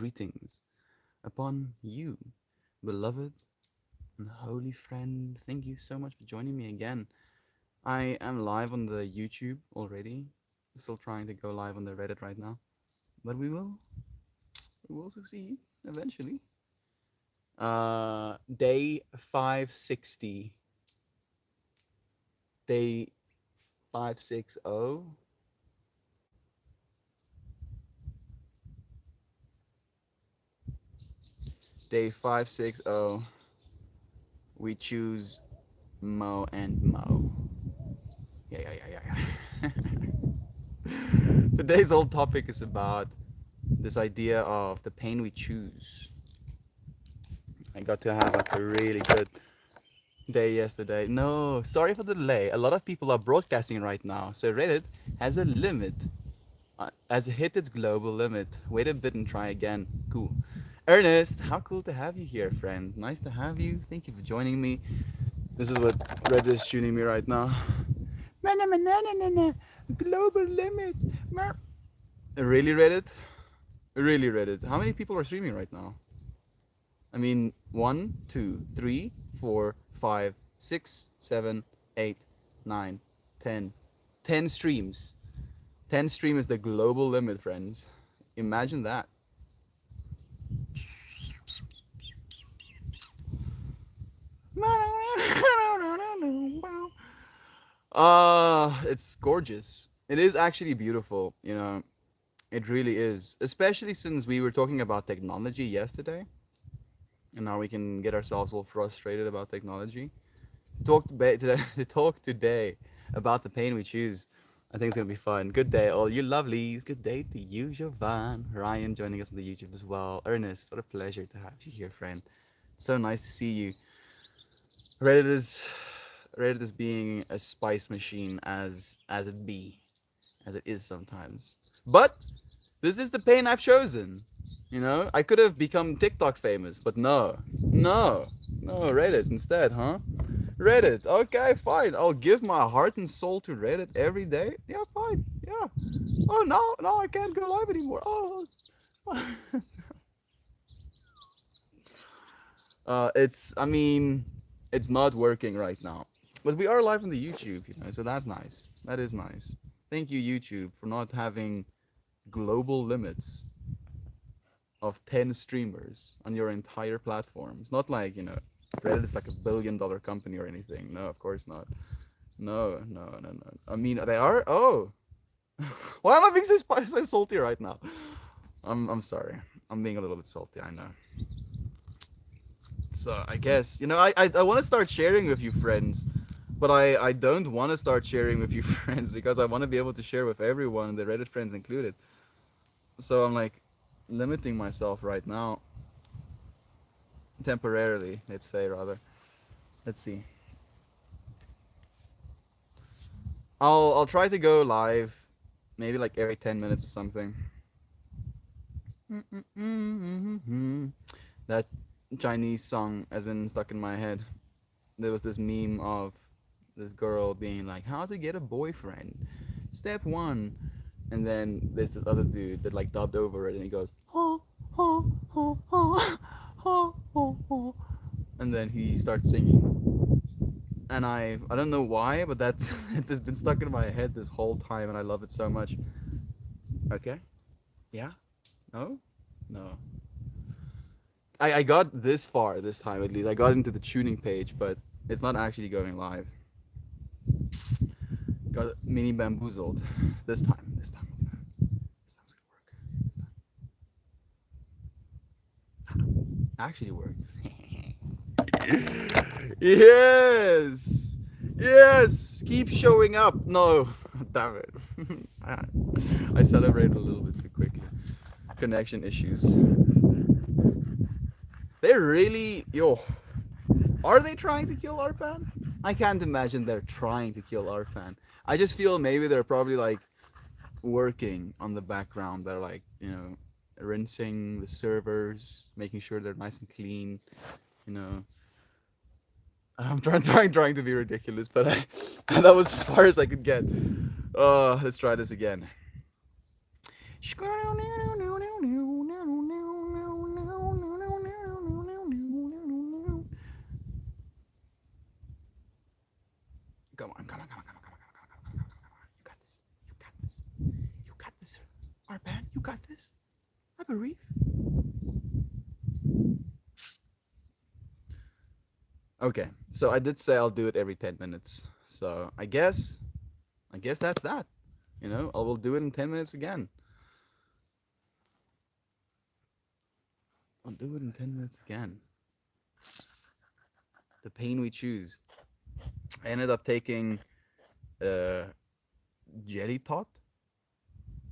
greetings upon you, beloved and holy friend. Thank you so much for joining me again. I am live on the YouTube already. Still trying to go live on the Reddit right now, but we will succeed eventually. Day 560. Day 560. Day 560. We choose Mo and Mo. Yeah. Today's whole topic is about this idea of the pain we choose. I got to have like a really good day yesterday. No, sorry for the delay. A lot of people are broadcasting right now, so Reddit has a limit, has hit its global limit. Wait a bit and try again. Cool. Ernest, how cool to have you here, friend. Nice to have you. Thank you for joining me. This is what Reddit is tuning me right now. Global limit. Really, Reddit? Really, Reddit? How many people are streaming right now? I mean, one, two, three, four, five, six, seven, 8, 9, 10. 10 streams. 10 stream is the global limit, friends. Imagine that. It's gorgeous. It is actually beautiful, you know. It really is. Especially since we were talking about technology yesterday, and now we can get ourselves all frustrated about technology. To talk today about the pain we choose. I think it's gonna be fun. Good day, all you lovelies. Good day to you, Jovan. Ryan joining us on the YouTube as well. Ernest, what a pleasure to have you here, friend. So nice to see you. Reddit is Reddit is being a spice machine as it be, as it is sometimes. But this is the pain I've chosen. You know, I could have become TikTok famous, but no, Reddit instead, huh? Reddit, okay, fine. I'll give my heart and soul to Reddit every day. Yeah, fine. Yeah. Oh no, I can't go live anymore. Oh. I mean, it's not working right now, but we are live on the YouTube, you know, so that's nice. That is nice. Thank you, YouTube, for not having global limits of 10 streamers on your entire platform. It's not like, you know, Reddit is like $1 billion company or anything. No, of course not. No. I mean, they are. Oh, why am I being so salty right now? I'm sorry. I'm being a little bit salty. I know. So I guess you know I want to start sharing with you friends, but I don't want to start sharing with you friends because I want to be able to share with everyone, the Reddit friends included. So I'm like limiting myself right now, temporarily. Let's say rather. Let's see. I'll try to go live, maybe like every 10 minutes or something. That Chinese song has been stuck in my head. There was this meme of this girl being like, "How to get a boyfriend? Step one," and then there's this other dude that like dubbed over it, and he goes, "Ha ha ha ha ha ha ha," and then he starts singing. And I don't know why, but that's it's just been stuck in my head this whole time, and I love it so much. Okay, yeah, no, no. I got this far this time at least. I got into the tuning page, but it's not actually going live. Got mini bamboozled this time. This time's gonna work. This time actually worked. Yes, yes. Keep showing up. No, damn it. I celebrated a little bit too quickly. Connection issues. They really, yo, are they trying to kill Arpan? I can't imagine they're trying to kill Arpan. I just feel maybe they're probably like working on the background. They're like, you know, rinsing the servers, making sure they're nice and clean. You know, I'm trying to be ridiculous, but that was as far as I could get. Let's try this again. a reef? Okay, so I did say I'll do it every 10 minutes. So I guess that's that. I will do it in 10 minutes again. I'll do it in 10 minutes again. The pain we choose. I ended up taking uh, Jelly Tot,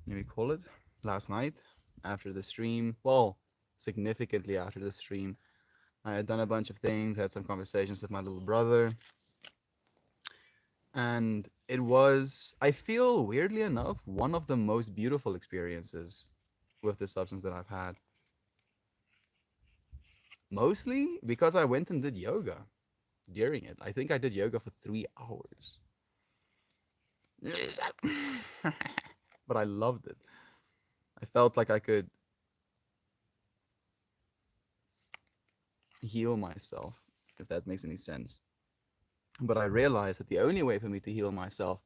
we call it, last night after the stream. Well, significantly after the stream. I had done a bunch of things, had some conversations with my little brother, and it was, I feel, weirdly enough, one of the most beautiful experiences with the substance that I've had. Mostly because I went and did yoga during it. I think I did yoga for 3 hours. But I loved it. I felt like I could heal myself, if that makes any sense. But I realized that the only way for me to heal myself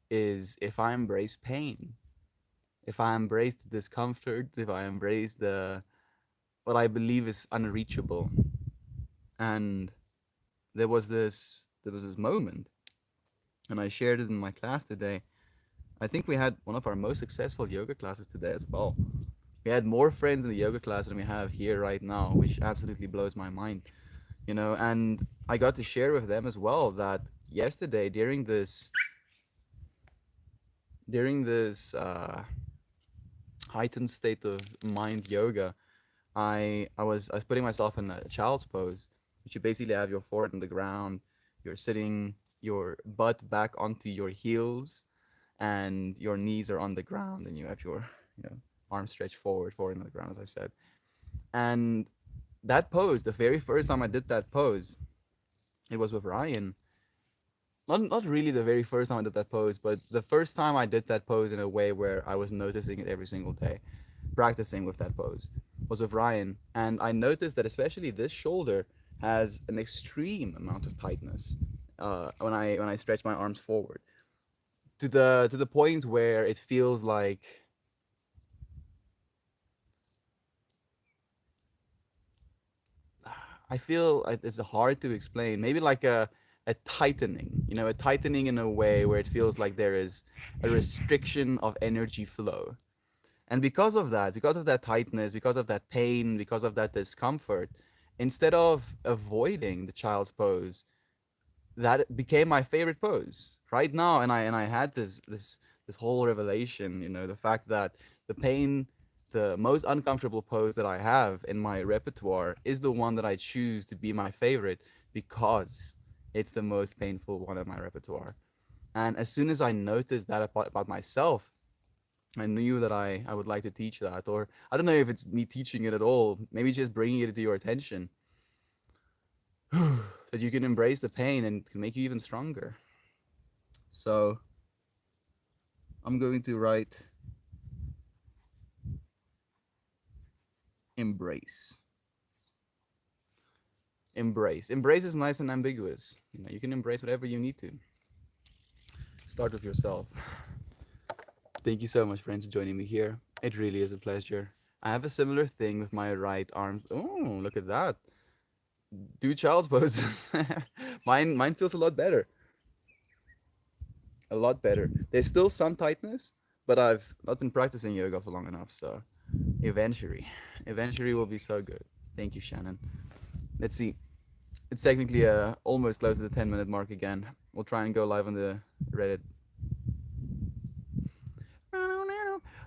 is if I embrace pain, if I embrace the discomfort, if I embrace the what I believe is unreachable. And there was this moment, and I shared it in my class today. I think we had one of our most successful yoga classes today as well. We had more friends in the yoga class than we have here right now, which absolutely blows my mind. And I got to share with them as well that yesterday during this heightened state of mind yoga, I was putting myself in a child's pose, which you basically have your forehead on the ground, you're sitting your butt back onto your heels, and your knees are on the ground, and you have your arms stretched forward on the ground, as I said. And that pose, the very first time I did that pose, it was with Ryan. Not really the very first time I did that pose, but the first time I did that pose in a way where I was noticing it every single day, practicing with that pose, was with Ryan. And I noticed that especially this shoulder has an extreme amount of tightness when I stretch my arms forward, to the point where it feels like I feel it's hard to explain. Maybe like a tightening, a tightening in a way where it feels like there is a restriction of energy flow. And because of that tightness, because of that pain, because of that discomfort, instead of avoiding the child's pose, that became my favorite pose right now. And I had this whole revelation, the fact that the pain, the most uncomfortable pose that I have in my repertoire is the one that I choose to be my favorite because it's the most painful one in my repertoire. And as soon as I noticed that about myself, I knew that I would like to teach that. Or I don't know if it's me teaching it at all, maybe just bringing it to your attention. That you can embrace the pain and it can make you even stronger. So I'm going to write embrace. Embrace. Embrace is nice and ambiguous. You can embrace whatever you need to. Start with yourself. Thank you so much, friends, for joining me here. It really is a pleasure. I have a similar thing with my right arm. Oh, look at that. Do child's poses. Mine feels a lot better. A lot better. There's still some tightness, but I've not been practicing yoga for long enough, so eventually will be so good. Thank you, Shannon. Let's see. It's technically almost close to the 10-minute mark again. We'll try and go live on the Reddit.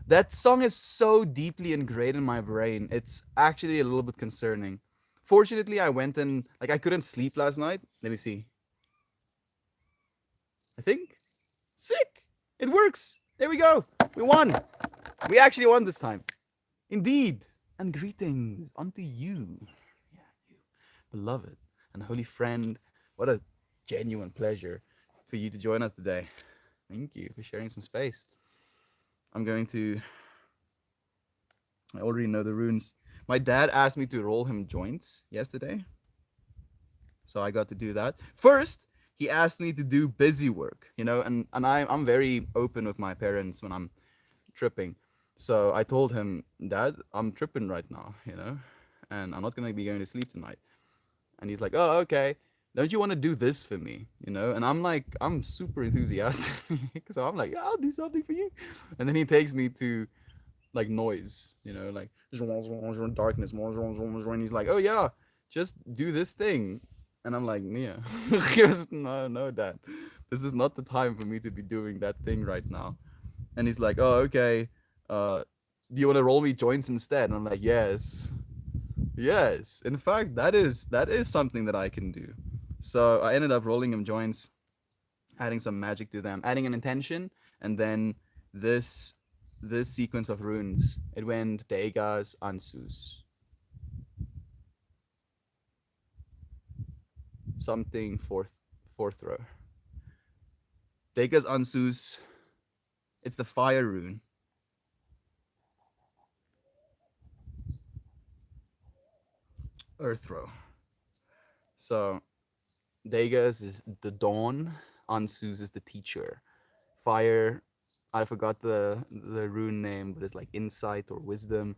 That song is so deeply ingrained in my brain. It's actually a little bit concerning. Fortunately, I went and like I couldn't sleep last night. Let me see. I think sick. It works. There we go. We won. We actually won this time. Indeed. And greetings unto you. Yeah, you beloved and holy friend. What a genuine pleasure for you to join us today. Thank you for sharing some space. I'm going to. I already know the runes. My dad asked me to roll him joints yesterday, so I got to do that. First, he asked me to do busy work, and I'm very open with my parents when I'm tripping. So I told him, Dad, I'm tripping right now, and I'm not gonna be going to sleep tonight. And he's like, oh, okay. Don't you want to do this for me? And I'm like, I'm super enthusiastic. So I'm like, I'll do something for you. And then he takes me to like noise, like darkness. And he's like, oh yeah, just do this thing. And I'm like, yeah. He goes, no, Dad. This is not the time for me to be doing that thing right now. And he's like, oh, okay. Uh, do you want to roll me joints instead? And I'm like, yes. Yes, in fact, that is something that I can do. So I ended up rolling him joints, adding some magic to them, adding an intention, and then this this sequence of runes. It went Degas Ansus, something fourth row. Degas Ansus. It's the fire rune. Earth row. So Degas is the dawn. Ansus is the teacher. Fire, I forgot the rune name, but it's like insight or wisdom,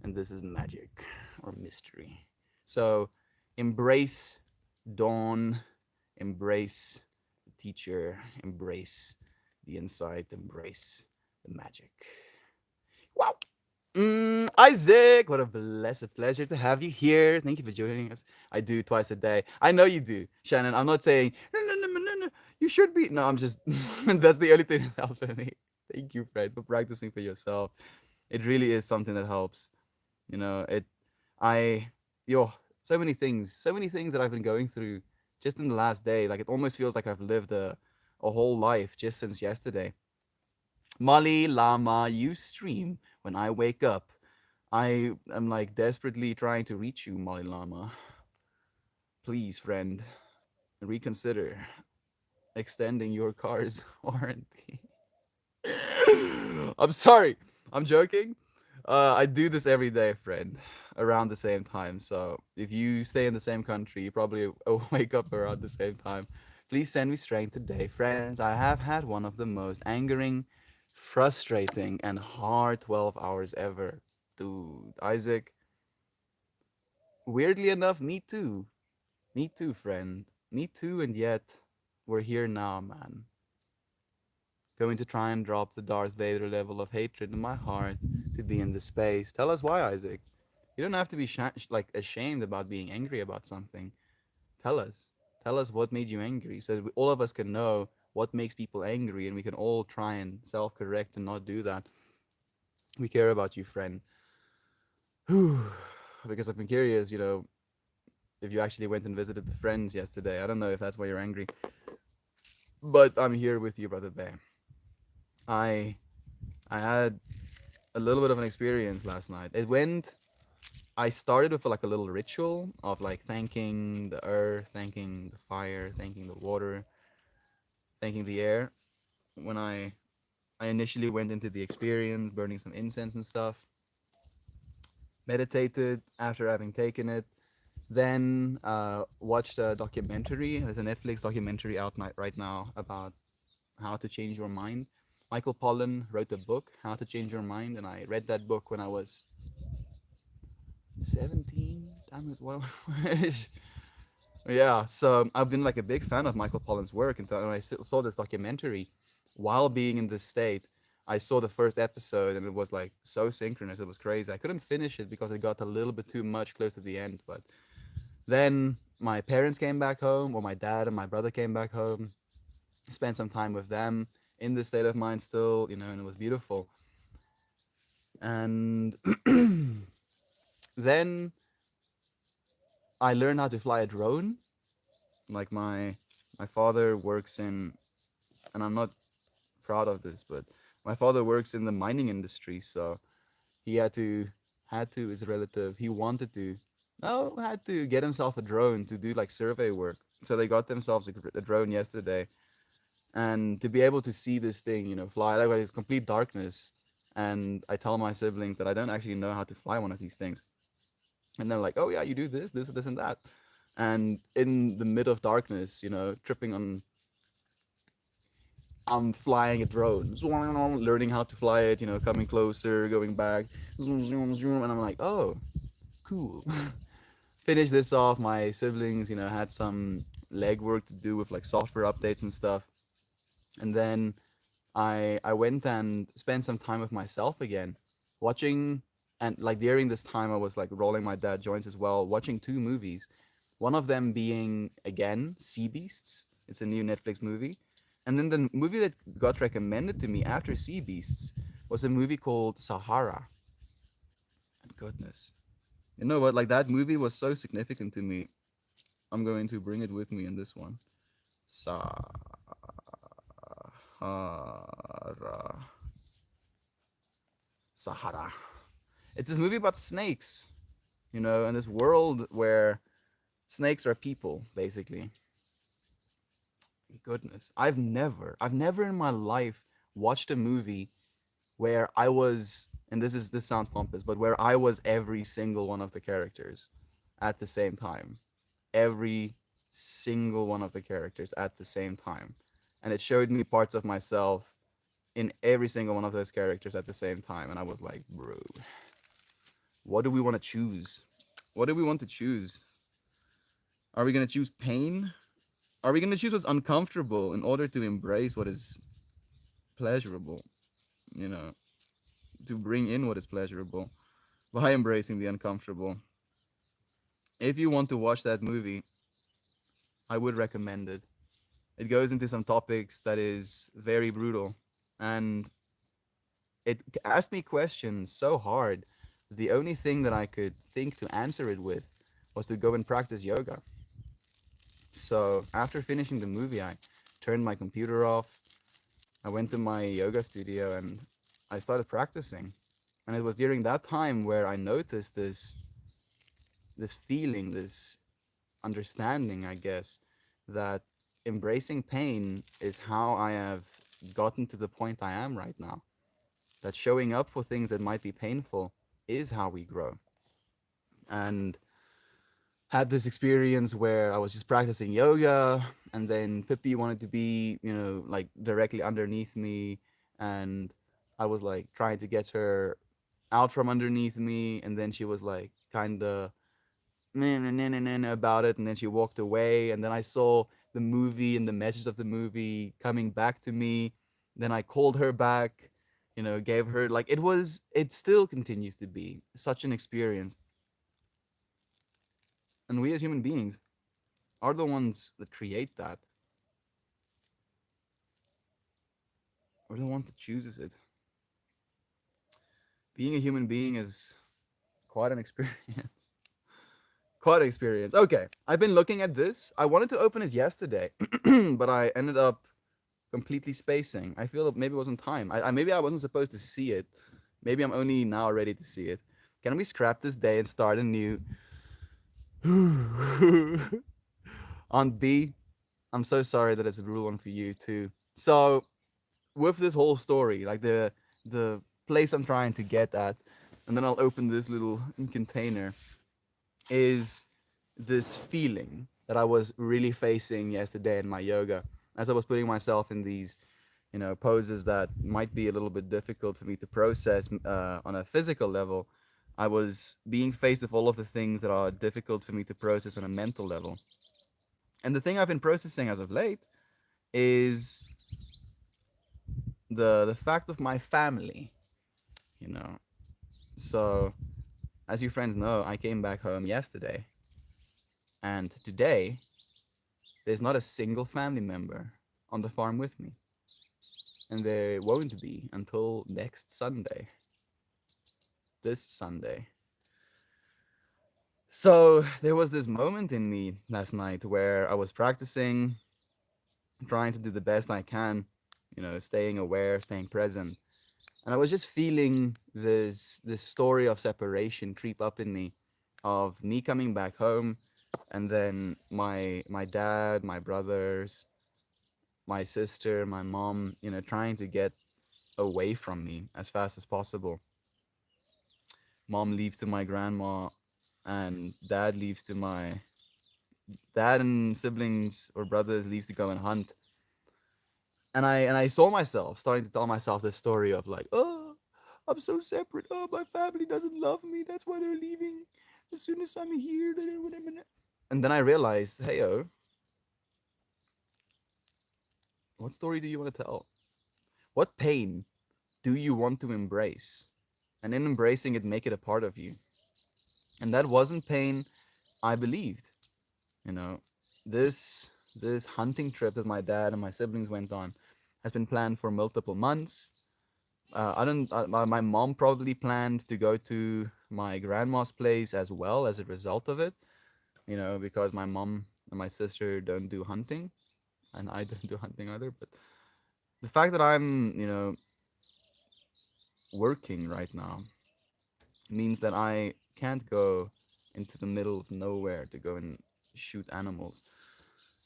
and this is magic or mystery. So embrace dawn, embrace the teacher, embrace the insight, embrace the magic. Wow. Isaac, what a blessed pleasure to have you here. Thank you for joining us. I do twice a day. I know you do, Shannon. I'm not saying no. You should be. No, I'm just. That's the only thing that's helped for me. Thank you, Fred, for practicing for yourself. It really is something that helps. It. I. Yo, so many things that I've been going through just in the last day. Like it almost feels like I've lived a whole life just since yesterday. Molly Lama, you stream when I wake up. I am like desperately trying to reach you, Molly Lama. Please, friend, reconsider extending your car's warranty. I'm sorry. I'm joking. I do this every day, friend, around the same time. So if you stay in the same country, you probably wake up around the same time. Please send me strength today, friends. I have had one of the most angering, frustrating, and hard 12 hours ever. Dude, Isaac, weirdly enough, me too. Me too, friend. Me too, and yet we're here now, man. Going to try and drop the Darth Vader level of hatred in my heart to be in this space. Tell us why, Isaac. You don't have to be like ashamed about being angry about something. Tell us. Tell us what made you angry, so that all of us can know what makes people angry, and we can all try and self-correct and not do that. We care about you, friend. Whew. Because I've been curious, if you actually went and visited the friends yesterday. I don't know if that's why you're angry, but I'm here with you, brother Bear. I I had a little bit of an experience last night. I started with like a little ritual of like thanking the earth, thanking the fire, thanking the water, thanking the air. When I initially went into the experience, burning some incense and stuff, meditated after having taken it, then watched a documentary. There's a Netflix documentary out right now about how to change your mind. Michael Pollan wrote a book, How to Change Your Mind, and I read that book when I was 17. Damn it, what? Yeah, so I've been like a big fan of Michael Pollan's work, and when I saw this documentary while being in this state, I saw the first episode, and it was like so synchronous. It was crazy. I couldn't finish it because it got a little bit too much close to the end. But then my parents came back home, or my dad and my brother came back home, spent some time with them in this state of mind still, and it was beautiful. And then I learned how to fly a drone. Like my father works in, and I'm not proud of this, but my father works in the mining industry, so he had to is relative. He wanted to, no, had to get himself a drone to do like survey work. So they got themselves a drone yesterday, and to be able to see this thing, fly, like it's complete darkness. And I tell my siblings that I don't actually know how to fly one of these things, and they're like, "Oh yeah, you do this, and that." And in the mid of darkness, tripping on I'm flying a drone, learning how to fly it, coming closer, going back, and I'm like, oh, cool. Finish this off. My siblings, had some legwork to do with like software updates and stuff, and then I went and spent some time with myself again, watching, and like during this time I was like rolling my dad joints as well, watching two movies. One of them being again Sea Beasts. It's a new Netflix movie. And then the movie that got recommended to me after Sea Beasts was a movie called Sahara. And goodness. You know what? Like that movie was so significant to me. I'm going to bring it with me in this one. Sahara. Sahara. It's this movie about snakes, in this world where snakes are people, basically. Goodness. I've never in my life watched a movie where I was, and this sounds pompous, but where I was every single one of the characters at the same time. Every single one of the characters at the same time. And it showed me parts of myself in every single one of those characters at the same time. And I was like, bro, what do we want to choose? What do we want to choose? Are we going to choose pain? Are we going to choose what's uncomfortable in order to embrace what is pleasurable? You know, to bring in what is pleasurable by embracing the uncomfortable. If you want to watch that movie, I would recommend it. It goes into some topics that is very brutal, and it asked me questions so hard. The only thing that I could think to answer it with was to go and practice yoga. So after finishing the movie, I turned my computer off. I went to my yoga studio and I started practicing. And it was during that time where I noticed this feeling, this understanding, I guess, that embracing pain is how I have gotten to the point I am right now. That showing up for things that might be painful is how we grow. And had this experience where I was just practicing yoga, and then Pippi wanted to be, like directly underneath me, and I was like trying to get her out from underneath me, and then she was like kind of about it, and then she walked away, and then I saw the movie and the message of the movie coming back to me. Then I called her back, gave her like it still continues to be such an experience, and we as human beings are the ones that create that. We're the ones that chooses it. Being a human being is quite an experience. Quite an experience. Okay, I've been looking at this. I wanted to open it yesterday, but I ended up completely spacing. I feel maybe it wasn't time. Maybe I wasn't supposed to see it. Maybe I'm only now ready to see it. Can we scrap this day and start anew? On B, I'm so sorry that it's a brutal one for you too. So with this whole story, like the place I'm trying to get at, and then I'll open this little container, is this feeling that I was really facing yesterday in my yoga as I was putting myself in these, poses that might be a little bit difficult for me to process on a physical level. I was being faced with all of the things that are difficult for me to process on a mental level. And the thing I've been processing as of late is the fact of my family, you know. So, as you friends know, I came back home yesterday, and today there's not a single family member on the farm with me, and there won't be until next Sunday, this Sunday. So there was this moment in me last night where I was practicing, trying to do the best I can, staying aware, staying present. And I was just feeling this story of separation creep up in me, of me coming back home, and then my dad, my brothers, my sister, my mom, trying to get away from me as fast as possible. Mom leaves to my grandma, and dad leaves to my dad and siblings or brothers leaves to go and hunt. And I saw myself starting to tell myself this story of like, oh, I'm so separate. Oh, my family doesn't love me. That's why they're leaving. As soon as I'm here, and then I realized, hey, oh, what story do you want to tell? What pain do you want to embrace? And in embracing it, make it a part of you. And that wasn't pain I believed. You know, this hunting trip that my dad and my siblings went on has been planned for multiple months. I don't. My mom probably planned to go to my grandma's place as well as a result of it. You know, because my mom and my sister don't do hunting, and I don't do hunting either. But the fact that I'm, working right now means that I can't go into the middle of nowhere to go and shoot animals.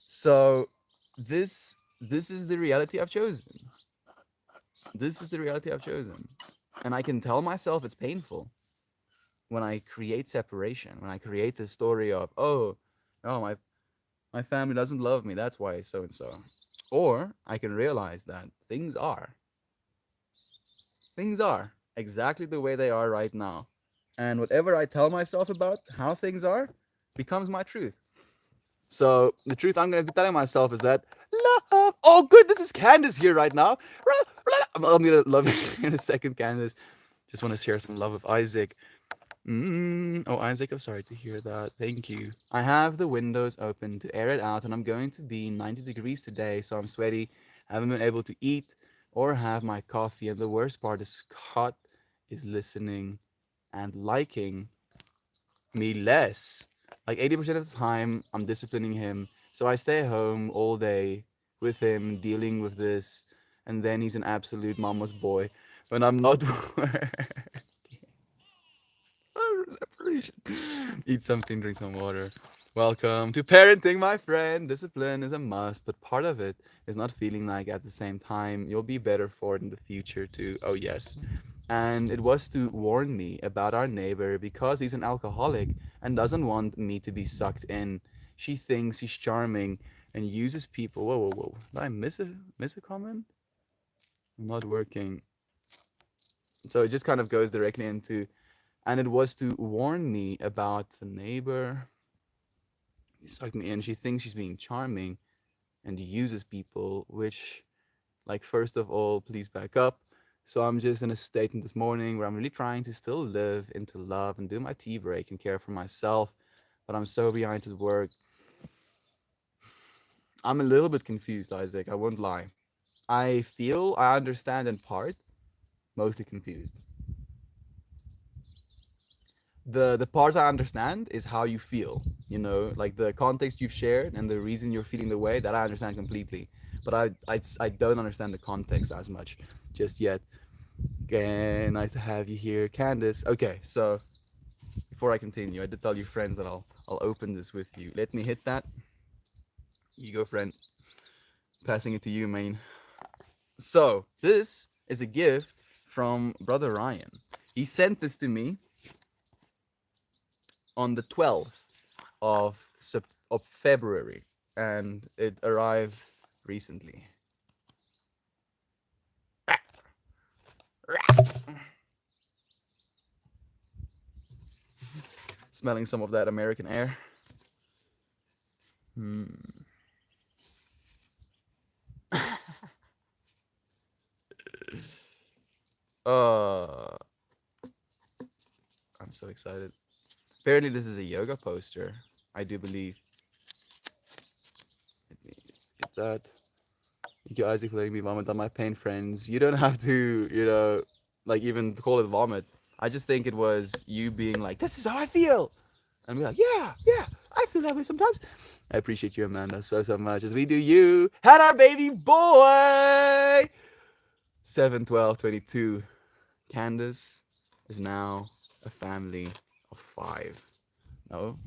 So this is the reality I've chosen. This is the reality I've chosen. And I can tell myself it's painful when I create separation, when I create this story of, oh, my family doesn't love me, that's why so and so. Or I can realize that things are exactly the way they are right now. And whatever I tell myself about how things are becomes my truth. So the truth I'm going to be telling myself is that love. Oh, good, this is Candace here right now. I'm going to love you in a second, Candace. Just want to share some love with Isaac. Oh, Isaac, I'm sorry to hear that. Thank you. I have the windows open to air it out, and I'm going to be 90 degrees today, so I'm sweaty. I haven't been able to eat or have my coffee, and the worst part is Scott is listening and liking me less. Like 80% of the time, I'm disciplining him, so I stay home all day with him, dealing with this, and then he's an absolute mama's boy when I'm not working. Separation. Eat something, drink some water. Welcome to parenting, my friend. Discipline is a must, but part of it is not feeling like at the same time you'll be better for it in the future too. Oh yes. And it was to warn me about our neighbor because he's an alcoholic and doesn't want me to be sucked in. She thinks he's charming and uses people. Whoa, whoa, whoa. Did I miss a comment? Not working. So it just kind of goes directly into, and it was to warn me about the neighbor. He sucked me in. She thinks she's being charming and uses people, which, like, first of all, please back up. So I'm just in a state in this morning where I'm really trying to still live into love and do my tea break and care for myself, but I'm so behind at work. I'm a little bit confused, Isaac. I won't lie. I feel I understand in part, mostly confused. The part I understand is how you feel. Like the context you've shared and the reason you're feeling the way that I understand completely. But I don't understand the context as much just yet. Okay, nice to have you here, Candace. Okay, so before I continue, I did tell you friends that I'll open this with you. Let me hit that. You go, friend. Passing it to you, main. So this is a gift from brother Ryan. He sent this to me on the 12th of February, and it arrived recently. Smelling some of that American air. Hmm. Uh, I'm so excited. Apparently, this is a yoga poster. I do believe. Let me get that. Thank you, Isaac, for letting me vomit on my pain, friends. You don't have to, like even call it vomit. I just think it was you being like, "This is how I feel," and be like, "Yeah, yeah, I feel that way sometimes." I appreciate you, Amanda, so much as we do you. Had our baby boy. 7/12/22. Candace is now a family of five. No,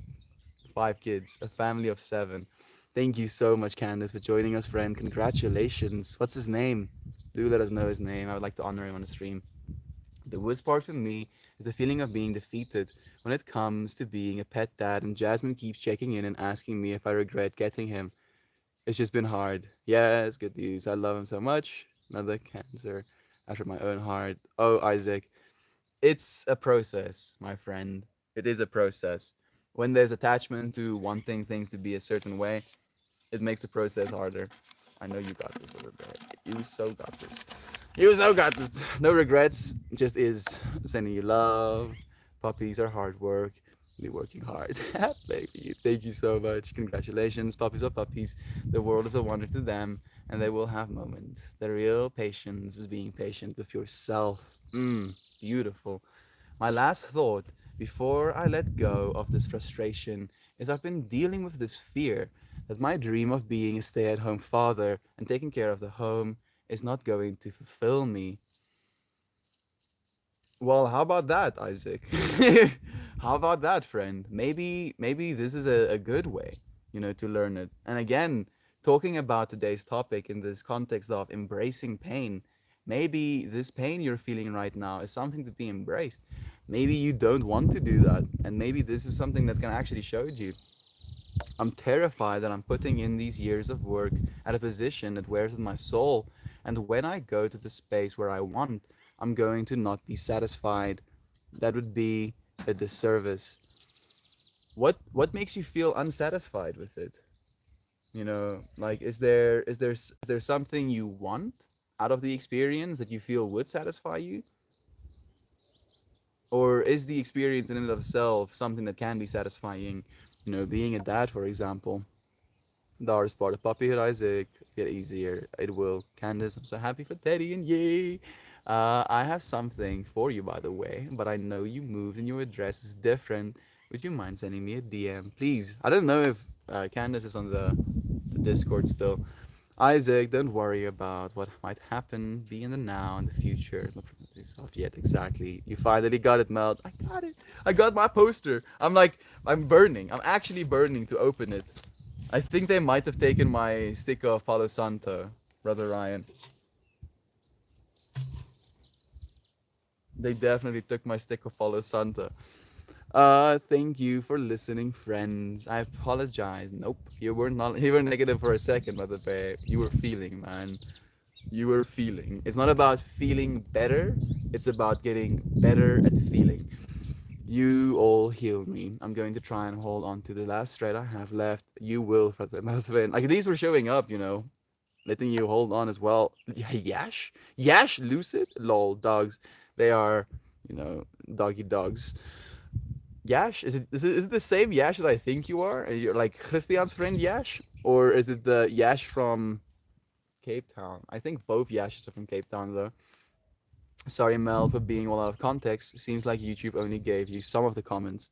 5 kids, a family of 7. Thank you so much, Candace, for joining us, friend. Congratulations. What's his name? Do let us know his name. I would like to honor him on the stream. The worst part for me is the feeling of being defeated when it comes to being a pet dad, and Jasmine keeps checking in and asking me if I regret getting him. It's just been hard. Yes, good news. I love him so much. Another cancer after my own heart. Oh, Isaac, it's a process, my friend. It is a process. When there's attachment to wanting things to be a certain way, it makes the process harder. I know you got this a little bit. You so got this. You so got this. No regrets. Just is sending you love. Puppies are hard work. Be working hard. Thank you so much. Congratulations. Puppies are puppies. The world is a wonder to them, and they will have moments. The real patience is being patient with yourself. Beautiful. My last thought before I let go of this frustration is I've been dealing with this fear that my dream of being a stay at home father and taking care of the home is not going to fulfill me. Well, how about that, Isaac? How about that, friend? Maybe this is a good way, to learn it. And again, talking about today's topic in this context of embracing pain, maybe this pain you're feeling right now is something to be embraced. Maybe you don't want to do that, and maybe this is something that can actually show you. I'm terrified that I'm putting in these years of work at a position that wears on my soul, and when I go to the space where I want, I'm going to not be satisfied. That would be a disservice. What makes you feel unsatisfied with it? Like is there something you want out of the experience that you feel would satisfy you? Or is the experience in and of itself something that can be satisfying? Being a dad, for example. The hardest part of puppyhood, Isaac. Get easier. It will. Candace, I'm so happy for Teddy and yay. I have something for you, by the way, but I know you moved and your address is different. Would you mind sending me a DM, please? I don't know if Candace is on the Discord still. Isaac, don't worry about what might happen. Be in the now and the future. Not from yourself yet, exactly. You finally got it, Mel. I got it. I got my poster. I'm burning. I'm actually burning to open it. I think they might have taken my sticker of Palo Santo, Brother Ryan. They definitely took my stick of Palo Santo. Thank you for listening, friends. I apologize. Nope, you were negative for a second, Mother Bear. You were feeling, man. You were feeling. It's not about feeling better. It's about getting better at feeling. You all heal me. I'm going to try and hold on to the last thread I have left. You will, Brother. Like these were showing up. Letting you hold on as well. Yash? Yash Lucid? Lol, dogs. They are, doggy dogs. Yash? Is it the same Yash that I think you are? And you're like Christian's friend Yash? Or is it the Yash from Cape Town? I think both Yashes are from Cape Town though. Sorry, Mel, for being all out of context. Seems like YouTube only gave you some of the comments.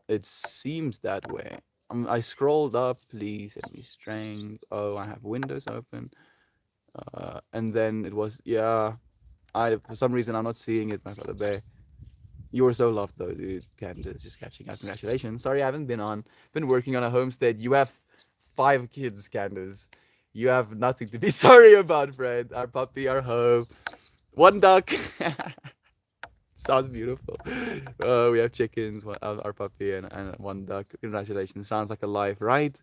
It seems that way. I scrolled up, please let me strength. Oh, I have Windows open. And then it was, yeah. I For some reason I'm not seeing it, my brother Bay. You were so loved though, dude. Candace, just catching up. Congratulations. Sorry, I haven't been on. Been working on a homestead. You have 5 kids, Candace. You have nothing to be sorry about, friend. Our puppy, our home. One duck. Sounds beautiful. We have chickens, our puppy, and one duck. Congratulations. Sounds like a life, right?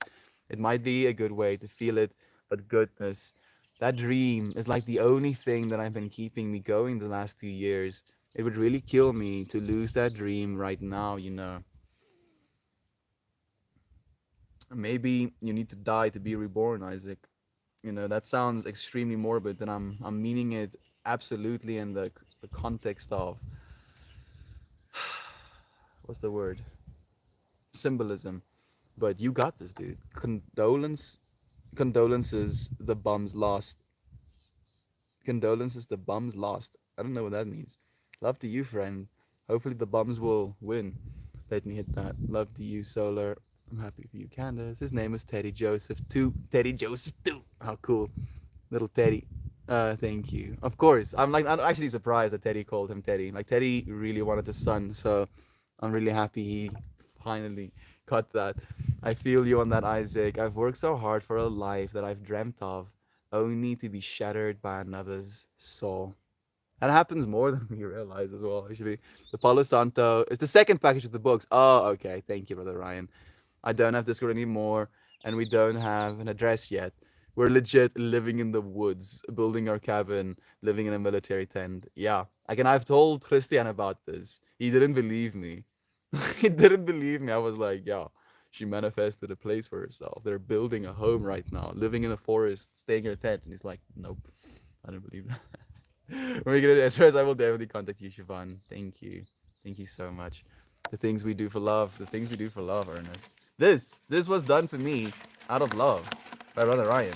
It might be a good way to feel it, but goodness, that dream is like the only thing that I've been keeping me going the last 2 years. It would really kill me to lose that dream right now. Maybe you need to die to be reborn, Isaac. That sounds extremely morbid, and I'm meaning it absolutely in the context of what's the word? Symbolism. But you got this, dude. Condolences. The bums lost. Condolences. The bums lost. I don't know what that means. Love to you, friend. Hopefully the bums will win. Let me hit that. Love to you, Solar. I'm happy for you, Candace. His name is Teddy Joseph too. Teddy Joseph too. How cool, little Teddy. Thank you. Of course, I'm actually surprised that Teddy called him Teddy. Like Teddy really wanted a son, so I'm really happy he finally got that. I feel you on that, Isaac. I've worked so hard for a life that I've dreamt of, only to be shattered by another's soul. That happens more than we realize as well, actually. The Palo Santo is the second package of the books. Oh, okay. Thank you, Brother Ryan. I don't have Discord anymore. and we don't have an address yet. We're legit living in the woods, building our cabin, living in a military tent. Yeah. Again, I've told Christian about this. He didn't believe me. He didn't believe me. I was like, yeah, she manifested a place for herself. They're building a home right now, living in a forest, staying in a tent. And he's like, nope, I don't believe that. When we get an address, I will definitely contact you, Siobhan. Thank you. Thank you so much. The things we do for love, the things we do for love, Ernest. This was done for me out of love by Brother Ryan.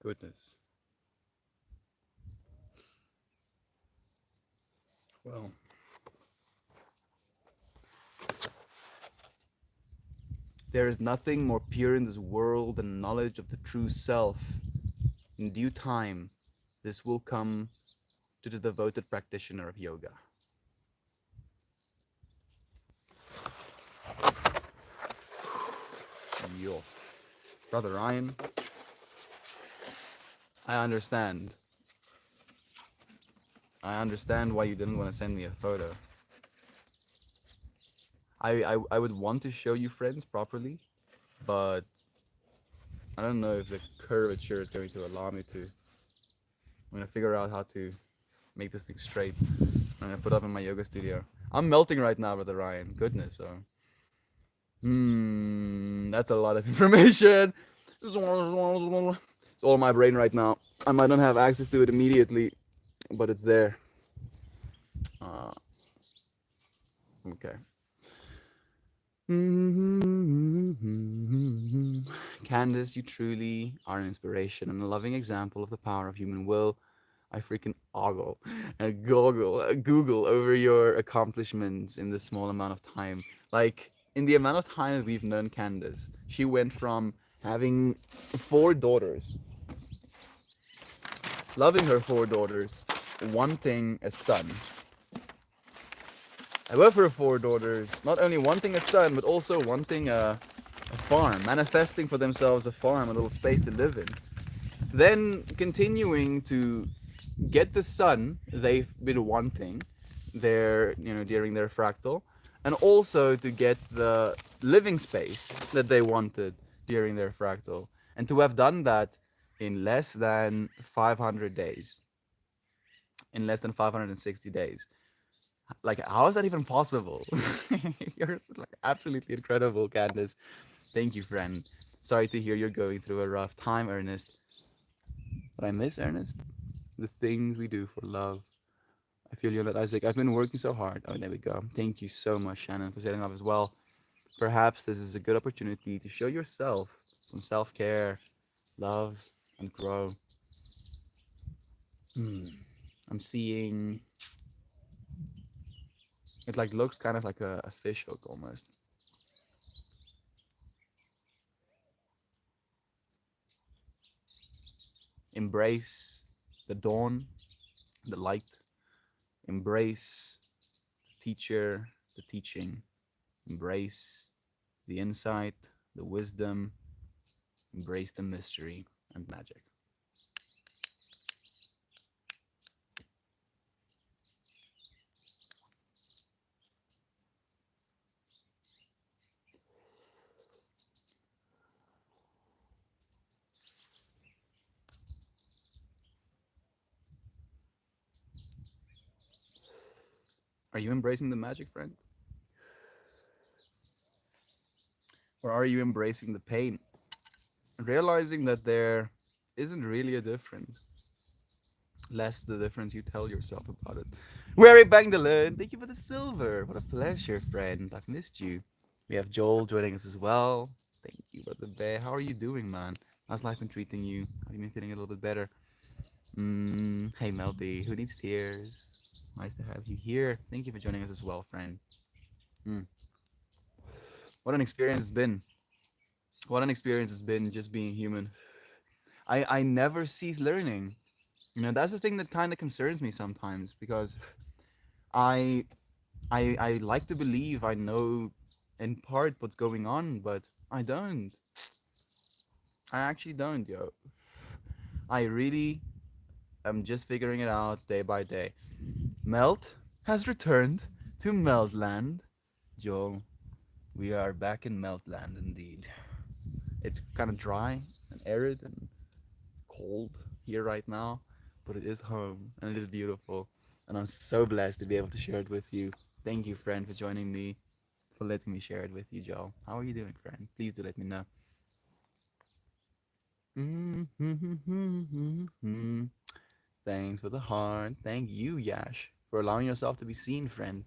Goodness. Well, there is nothing more pure in this world than knowledge of the true self. In due time, this will come to the devoted practitioner of yoga. Yo. Brother Ryan, I understand. I understand why you didn't want to send me a photo. I would want to show you friends properly, but I don't know if the curvature is going to allow me to. I'm gonna figure out how to make this thing straight. I'm gonna put up in my yoga studio. I'm melting right now, Brother Ryan. Goodness, so. That's a lot of information. It's all in my brain right now. I might not have access to it immediately, but it's there. Uh, okay. Candace, you truly are an inspiration and a loving example of the power of human will. I freaking ogle and Google over your accomplishments in this small amount of time. Like, in the amount of time that we've known Candace, she went from having four daughters, loving her four daughters, wanting a son. I love her four daughters, not only wanting a son, but also wanting a farm, manifesting for themselves a farm, a little space to live in. Then continuing to get the son they've been wanting during their fractal, and also to get the living space that they wanted during their fractal, and to have done that in less than 500 days, in less than 560 days. Like, how is that even possible? You're like absolutely incredible, Candace. Thank you, friend. Sorry to hear you're going through a rough time, Ernest. But I miss Ernest. The things we do for love. I feel you on that, Isaac. I've been working so hard. Oh, there we go. Thank you so much, Shannon, for setting up as well. Perhaps this is a good opportunity to show yourself some self care, love, and grow. I'm seeing it like looks kind of like a fish hook almost. Embrace the dawn, the light. Embrace the teacher, the teaching. Embrace the insight, the wisdom. Embrace the mystery and magic. Are you embracing the magic, friend? Or are you embracing the pain? Realizing that there isn't really a difference. Less the difference you tell yourself about it. Weary Bangdalen, thank you for the silver. What a pleasure, friend. I've missed you. We have Joel joining us as well. Thank you, brother Bear. How are you doing, man? How's life been treating you? Have you been feeling a little bit better? Hey, Melty. Who needs tears? Nice to have you here. Thank you for joining us as well, friend. Mm. What an experience it's been. What an experience it's been just being human. I never cease learning. That's the thing that kind of concerns me sometimes because I I like to believe I know in part what's going on, but I don't. I actually don't, yo. I really am just figuring it out day by day. Melt has returned to Meltland. Joe, we are back in Meltland indeed. It's kind of dry and arid and cold here right now, but it is home and it is beautiful. And I'm so blessed to be able to share it with you. Thank you, friend, for joining me, for letting me share it with you, Joe. How are you doing, friend? Please do let me know. Thanks for the heart. Thank you, Yash, for allowing yourself to be seen, friend.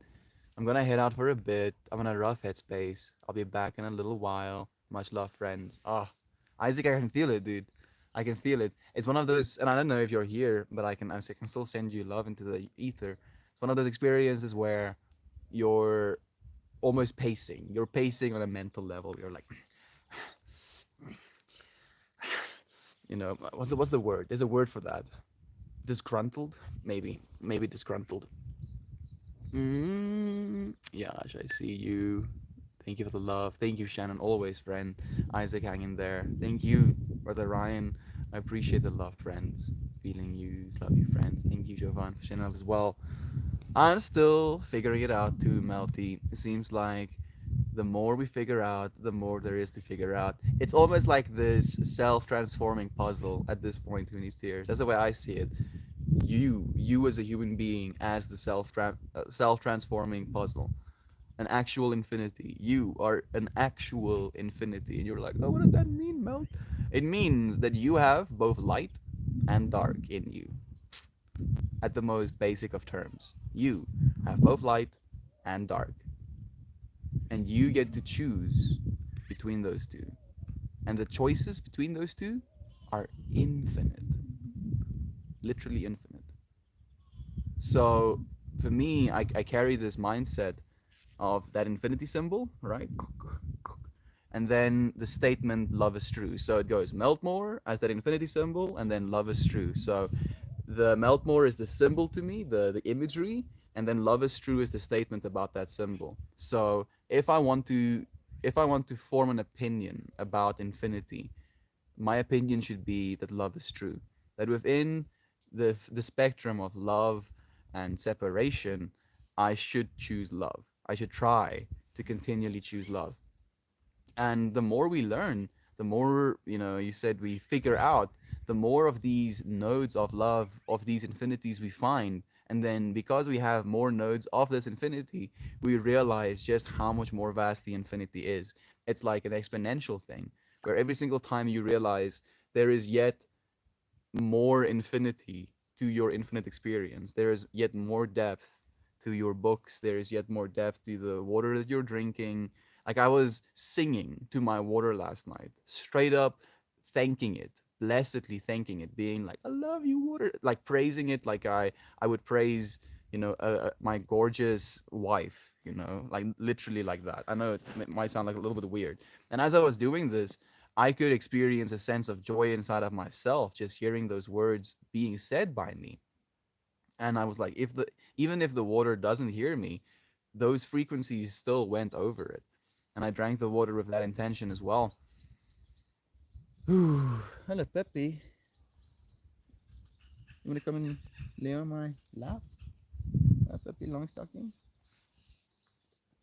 I'm gonna head out for a bit. I'm in a rough headspace. I'll be back in a little while. Much love, friends. Ah, Isaac, I can feel it, dude. I can feel it. It's one of those, and I don't know if you're here, but I can still send you love into the ether. It's one of those experiences where you're almost pacing. You're pacing on a mental level. You're like, what's the word? There's a word for that. Disgruntled, maybe disgruntled. Yash, I see you. Thank you for the love. Thank you, Shannon. Always, friend. Isaac, hang in there. Thank you, brother Ryan. I appreciate the love, friends. Feeling you, love you, friends. Thank you, Jovan, for sharing love as well. I'm still figuring it out too, Melty. It seems like the more we figure out, the more there is to figure out. It's almost like this self-transforming puzzle at this point between these tiers. That's the way I see it. You as a human being, as the self-transforming puzzle, an actual infinity. You are an actual infinity. And you're like, oh, what does that mean, Mel? It means that you have both light and dark in you, at the most basic of terms. You have both light and dark. And you get to choose between those two. And the choices between those two are infinite. Literally infinite. So for me, I carry this mindset of that infinity symbol, right? And then the statement love is true. So it goes Meltmore as that infinity symbol, and then love is true. So the Meltmore is the symbol to me, the imagery, and then love is true is the statement about that symbol. So if I want to form an opinion about infinity, my opinion should be that love is true. That within the spectrum of love and separation, I should choose love. I should try to continually choose love. And the more we learn, the more, you said we figure out, the more of these nodes of love, of these infinities we find. And then because we have more nodes of this infinity, we realize just how much more vast the infinity is. It's like an exponential thing where every single time you realize there is yet more infinity to your infinite experience. There is yet more depth to your books. There is yet more depth to the water that you're drinking. Like I was singing to my water last night, straight up thanking it, blessedly thanking it, being like, "I love you, water," like praising it, like I would praise, my gorgeous wife, like literally like that. I know it might sound like a little bit weird. And as I was doing this, I could experience a sense of joy inside of myself just hearing those words being said by me. And I was like, even if the water doesn't hear me, those frequencies still went over it. And I drank the water with that intention as well. Ooh, hello, Peppy. You want to come and lay on my lap? Peppy Longstockings?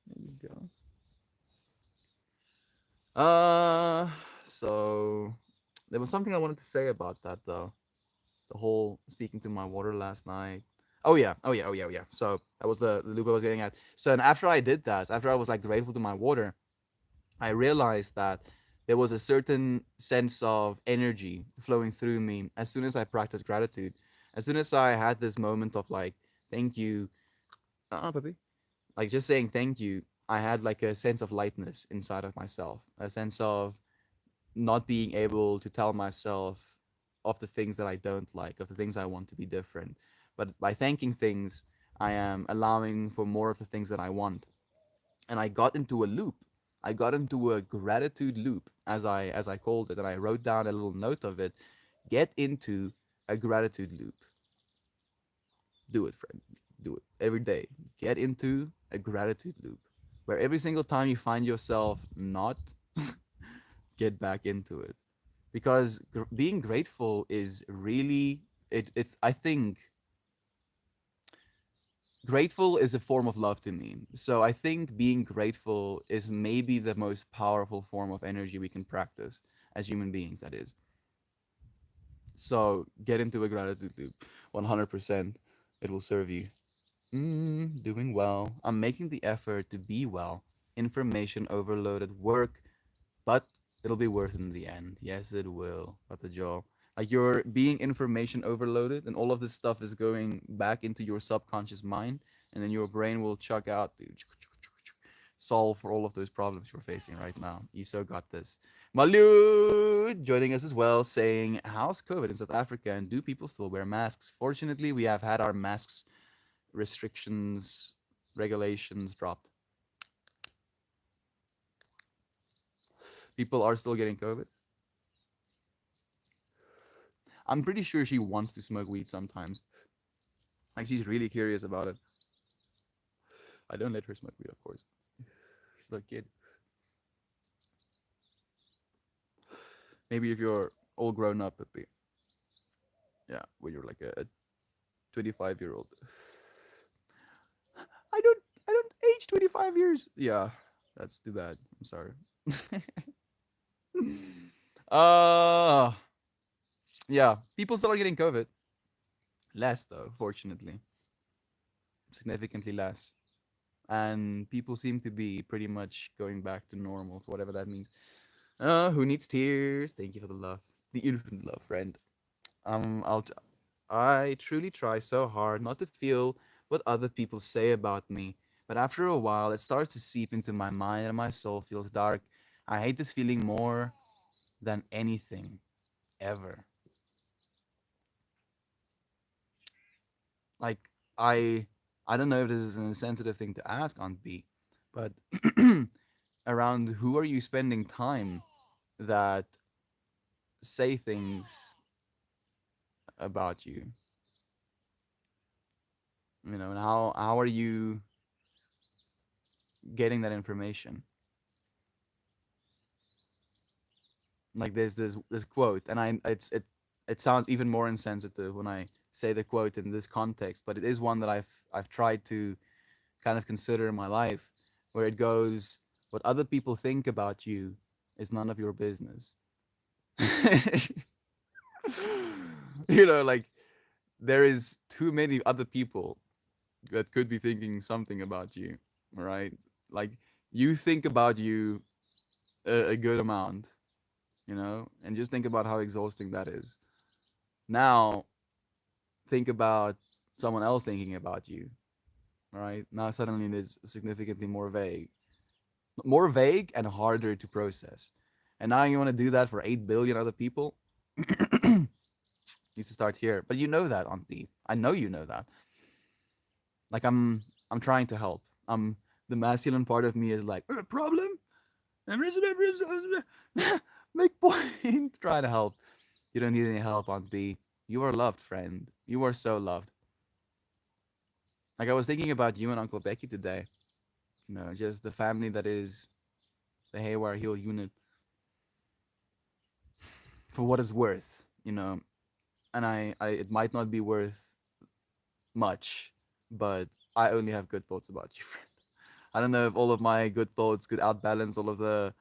There you go. So there was something I wanted to say about that though. The whole speaking to my water last night. Oh yeah. So that was the loop I was getting at. So and after I did that, after I was like grateful to my water, I realized that there was a certain sense of energy flowing through me as soon as I practiced gratitude. As soon as I had this moment of like, thank you, puppy, like just saying thank you, I had like a sense of lightness inside of myself, a sense of not being able to tell myself of the things that I don't like, of the things I want to be different. But by thanking things, I am allowing for more of the things that I want. And I got into a loop. I got into a gratitude loop, as I called it, and I wrote down a little note of it. Get into a gratitude loop. Do it, friend. Do it every day. Get into a gratitude loop where every single time you find yourself not, get back into it. Because being grateful is really, it's, I think, grateful is a form of love to me. So I think being grateful is maybe the most powerful form of energy we can practice as human beings, that is. So get into a gratitude loop. 100%. It will serve you. Doing well. I'm making the effort to be well. Information overloaded work, but it'll be worth it in the end. Yes, it will. What the jaw. Like you're being information overloaded, and all of this stuff is going back into your subconscious mind, and then your brain will chuck out to solve for all of those problems you're facing right now. Iso got this. Malu joining us as well, saying, "How's COVID in South Africa, and do people still wear masks?" Fortunately, we have had our masks restrictions, regulations dropped. People are still getting COVID. I'm pretty sure she wants to smoke weed sometimes. Like she's really curious about it. I don't let her smoke weed, of course. She's like, kid. Maybe if you're all grown up, it'd be yeah, when you're like a 25-year-old. I don't age 25 years. Yeah, that's too bad. I'm sorry. uh yeah, people still are getting COVID. Less though, fortunately, significantly less. And people seem to be pretty much going back to normal, whatever that means. Who needs tears? Thank you for the love, the infinite love, friend. I truly try so hard not to feel what other people say about me, but after a while, it starts to seep into my mind and my soul feels dark. I hate this feeling more than anything ever. Like I, I don't know if this is an insensitive thing to ask, Aunt B, but around who are you spending time that say things about you? And how are you getting that information? Like there's this quote, and it sounds even more insensitive when I say the quote in this context, but it is one that I've tried to kind of consider in my life, where it goes, "What other people think about you is none of your business." Like there is too many other people that could be thinking something about you, right? Like you think about you a good amount, and just think about how exhausting that is. Now, think about someone else thinking about you, right? Now, suddenly it is significantly more vague and harder to process. And now you want to do that for 8 billion other people? Needs to start here. But you know that, Auntie. I know you know that. Like I'm trying to help. The masculine part of me is like, problem? Make point. Try to help. You don't need any help, Aunt B. You are loved, friend. You are so loved. Like I was thinking about you and Uncle Becky today. Just the family that is the Haywire Hill unit for what it's worth. And I it might not be worth much, but I only have good thoughts about you, friend. I don't know if all of my good thoughts could outbalance all of the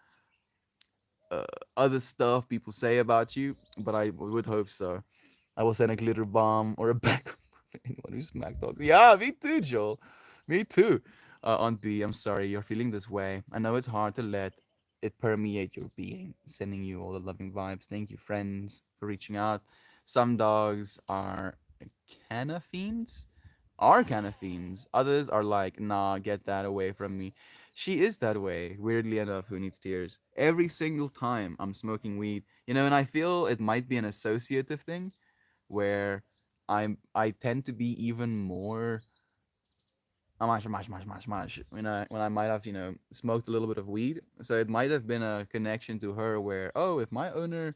uh, other stuff people say about you, but I would hope so. I will send a glitter bomb or a back for anyone who smack dogs. Yeah, me too, Joel. Me too. Aunt B, I'm sorry you're feeling this way. I know it's hard to let it permeate your being. Sending you all the loving vibes. Thank you, friends, for reaching out. Some dogs are canna fiends. Are canna fiends. Others are like, nah, get that away from me. She is that way, weirdly enough, who needs tears. Every single time I'm smoking weed, and I feel it might be an associative thing where I tend to be even more mash when I might have smoked a little bit of weed. So it might have been a connection to her where, oh, if my owner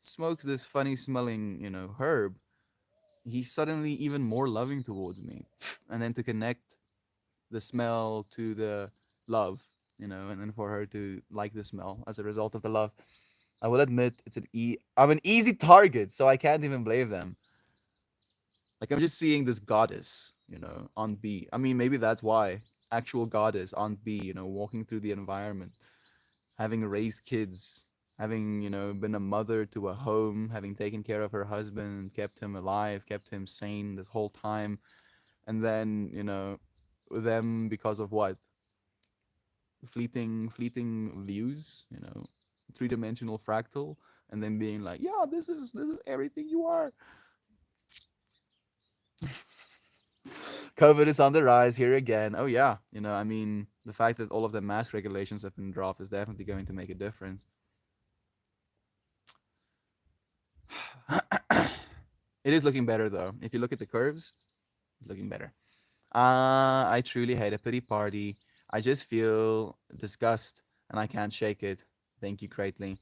smokes this funny smelling herb, he's suddenly even more loving towards me. And then to connect the smell to the love, and then for her to like the smell as a result of the love. I will admit I'm an easy target, so I can't even blame them. Like I'm just seeing this goddess, on B. I mean, maybe that's why actual goddess on B, walking through the environment, having raised kids, having been a mother to a home, having taken care of her husband, kept him alive, kept him sane this whole time, and then them because of what fleeting views, three-dimensional fractal, and then being like, yeah, this is everything you are. COVID is on the rise here again. Oh yeah, I mean, the fact that all of the mask regulations have been dropped is definitely going to make a difference. It is looking better though. If you look at the curves, it's looking better. I truly hate a pity party. I just feel disgust and I can't shake it. Thank you, greatly.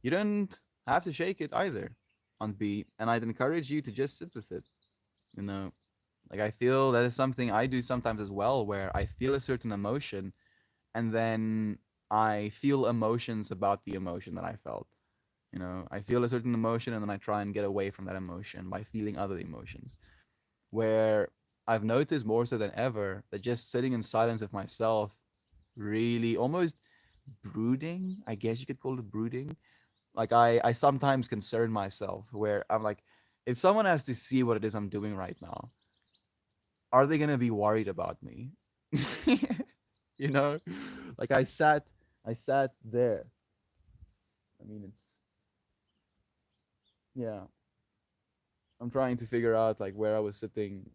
You don't have to shake it either on B, and I'd encourage you to just sit with it. You know, like I feel that is something I do sometimes as well, where I feel a certain emotion and then I feel emotions about the emotion that I felt. I feel a certain emotion and then I try and get away from that emotion by feeling other emotions. Where I've noticed more so than ever that just sitting in silence with myself, really almost brooding, I guess you could call it brooding. Like I sometimes concern myself where I'm like, if someone has to see what it is I'm doing right now, are they gonna be worried about me? you know? Like I sat there. I mean it's yeah. I'm trying to figure out like where I was sitting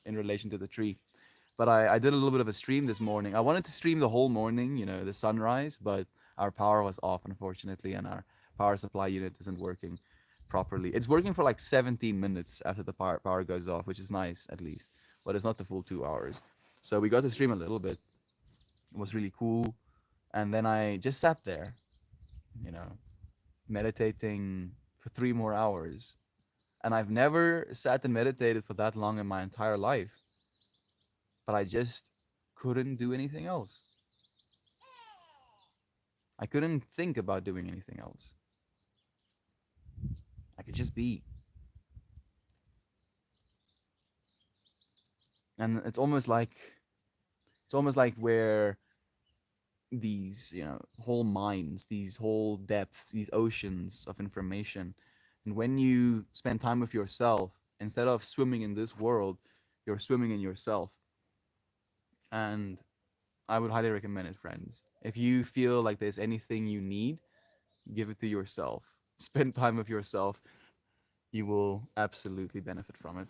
in relation to the tree. But I did a little bit of a stream this morning. I wanted to stream the whole morning, the sunrise, but our power was off, unfortunately, and our power supply unit isn't working properly. It's working for like 17 minutes after the power goes off, which is nice at least, but it's not the full 2 hours. So we got to stream a little bit. It was really cool. And then I just sat there, you know, meditating for 3 more hours. And I've never sat and meditated for that long in my entire life, but I just couldn't do anything else. I couldn't think about doing anything else. I could just be. And it's almost like where these, whole minds, these whole depths, these oceans of information. And when you spend time with yourself, instead of swimming in this world, you're swimming in yourself. And I would highly recommend it, friends. If you feel like there's anything you need, give it to yourself. Spend time with yourself. You will absolutely benefit from it.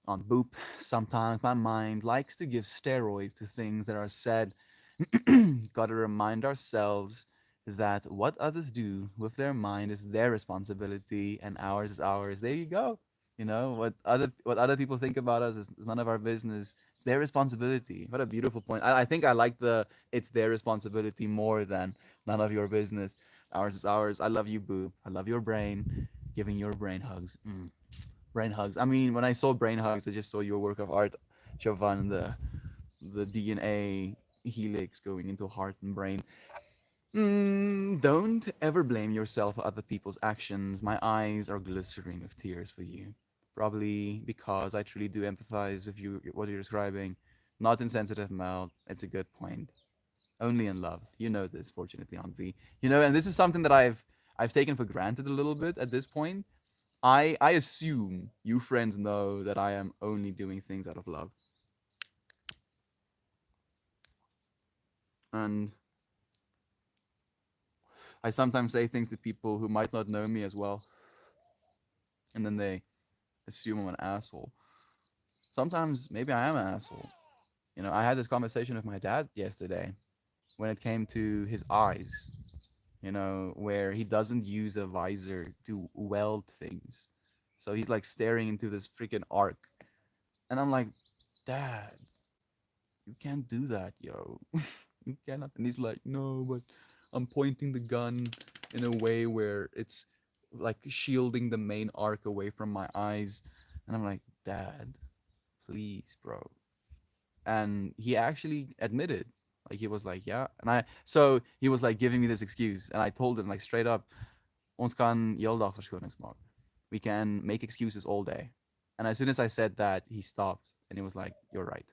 On Boop, sometimes my mind likes to give steroids to things that are said. Gotta remind ourselves that what others do with their mind is their responsibility and ours is ours. There you go. What other people think about us is none of our business. It's their responsibility. What a beautiful point. I think I like the it's their responsibility more than none of your business. Ours is ours. I love you, Boo. I love your brain. Giving your brain hugs. Brain hugs. I mean, when I saw brain hugs, I just saw your work of art, Jovan, the DNA helix going into heart and brain. Don't ever blame yourself for other people's actions. My eyes are glistering with tears for you. Probably because I truly do empathize with you, what you're describing. Not in sensitive mode. It's a good point. Only in love. You know this, fortunately, Aunt V. And this is something that I've taken for granted a little bit at this point. I assume you friends know that I am only doing things out of love. And I sometimes say things to people who might not know me as well, and then they assume I'm an asshole. Sometimes maybe I am an asshole. I had this conversation with my dad yesterday, when it came to his eyes, where he doesn't use a visor to weld things. So he's like staring into this freaking arc. And I'm like, Dad, you can't do that, yo. You cannot. And he's like, no, but I'm pointing the gun in a way where it's like shielding the main arc away from my eyes. And I'm like, Dad, please, bro. And he actually admitted, like he was like, yeah. So he was like giving me this excuse. And I told him like straight up, ons kan heel dag verskonings maak. We can make excuses all day. And as soon as I said that, he stopped and he was like, you're right.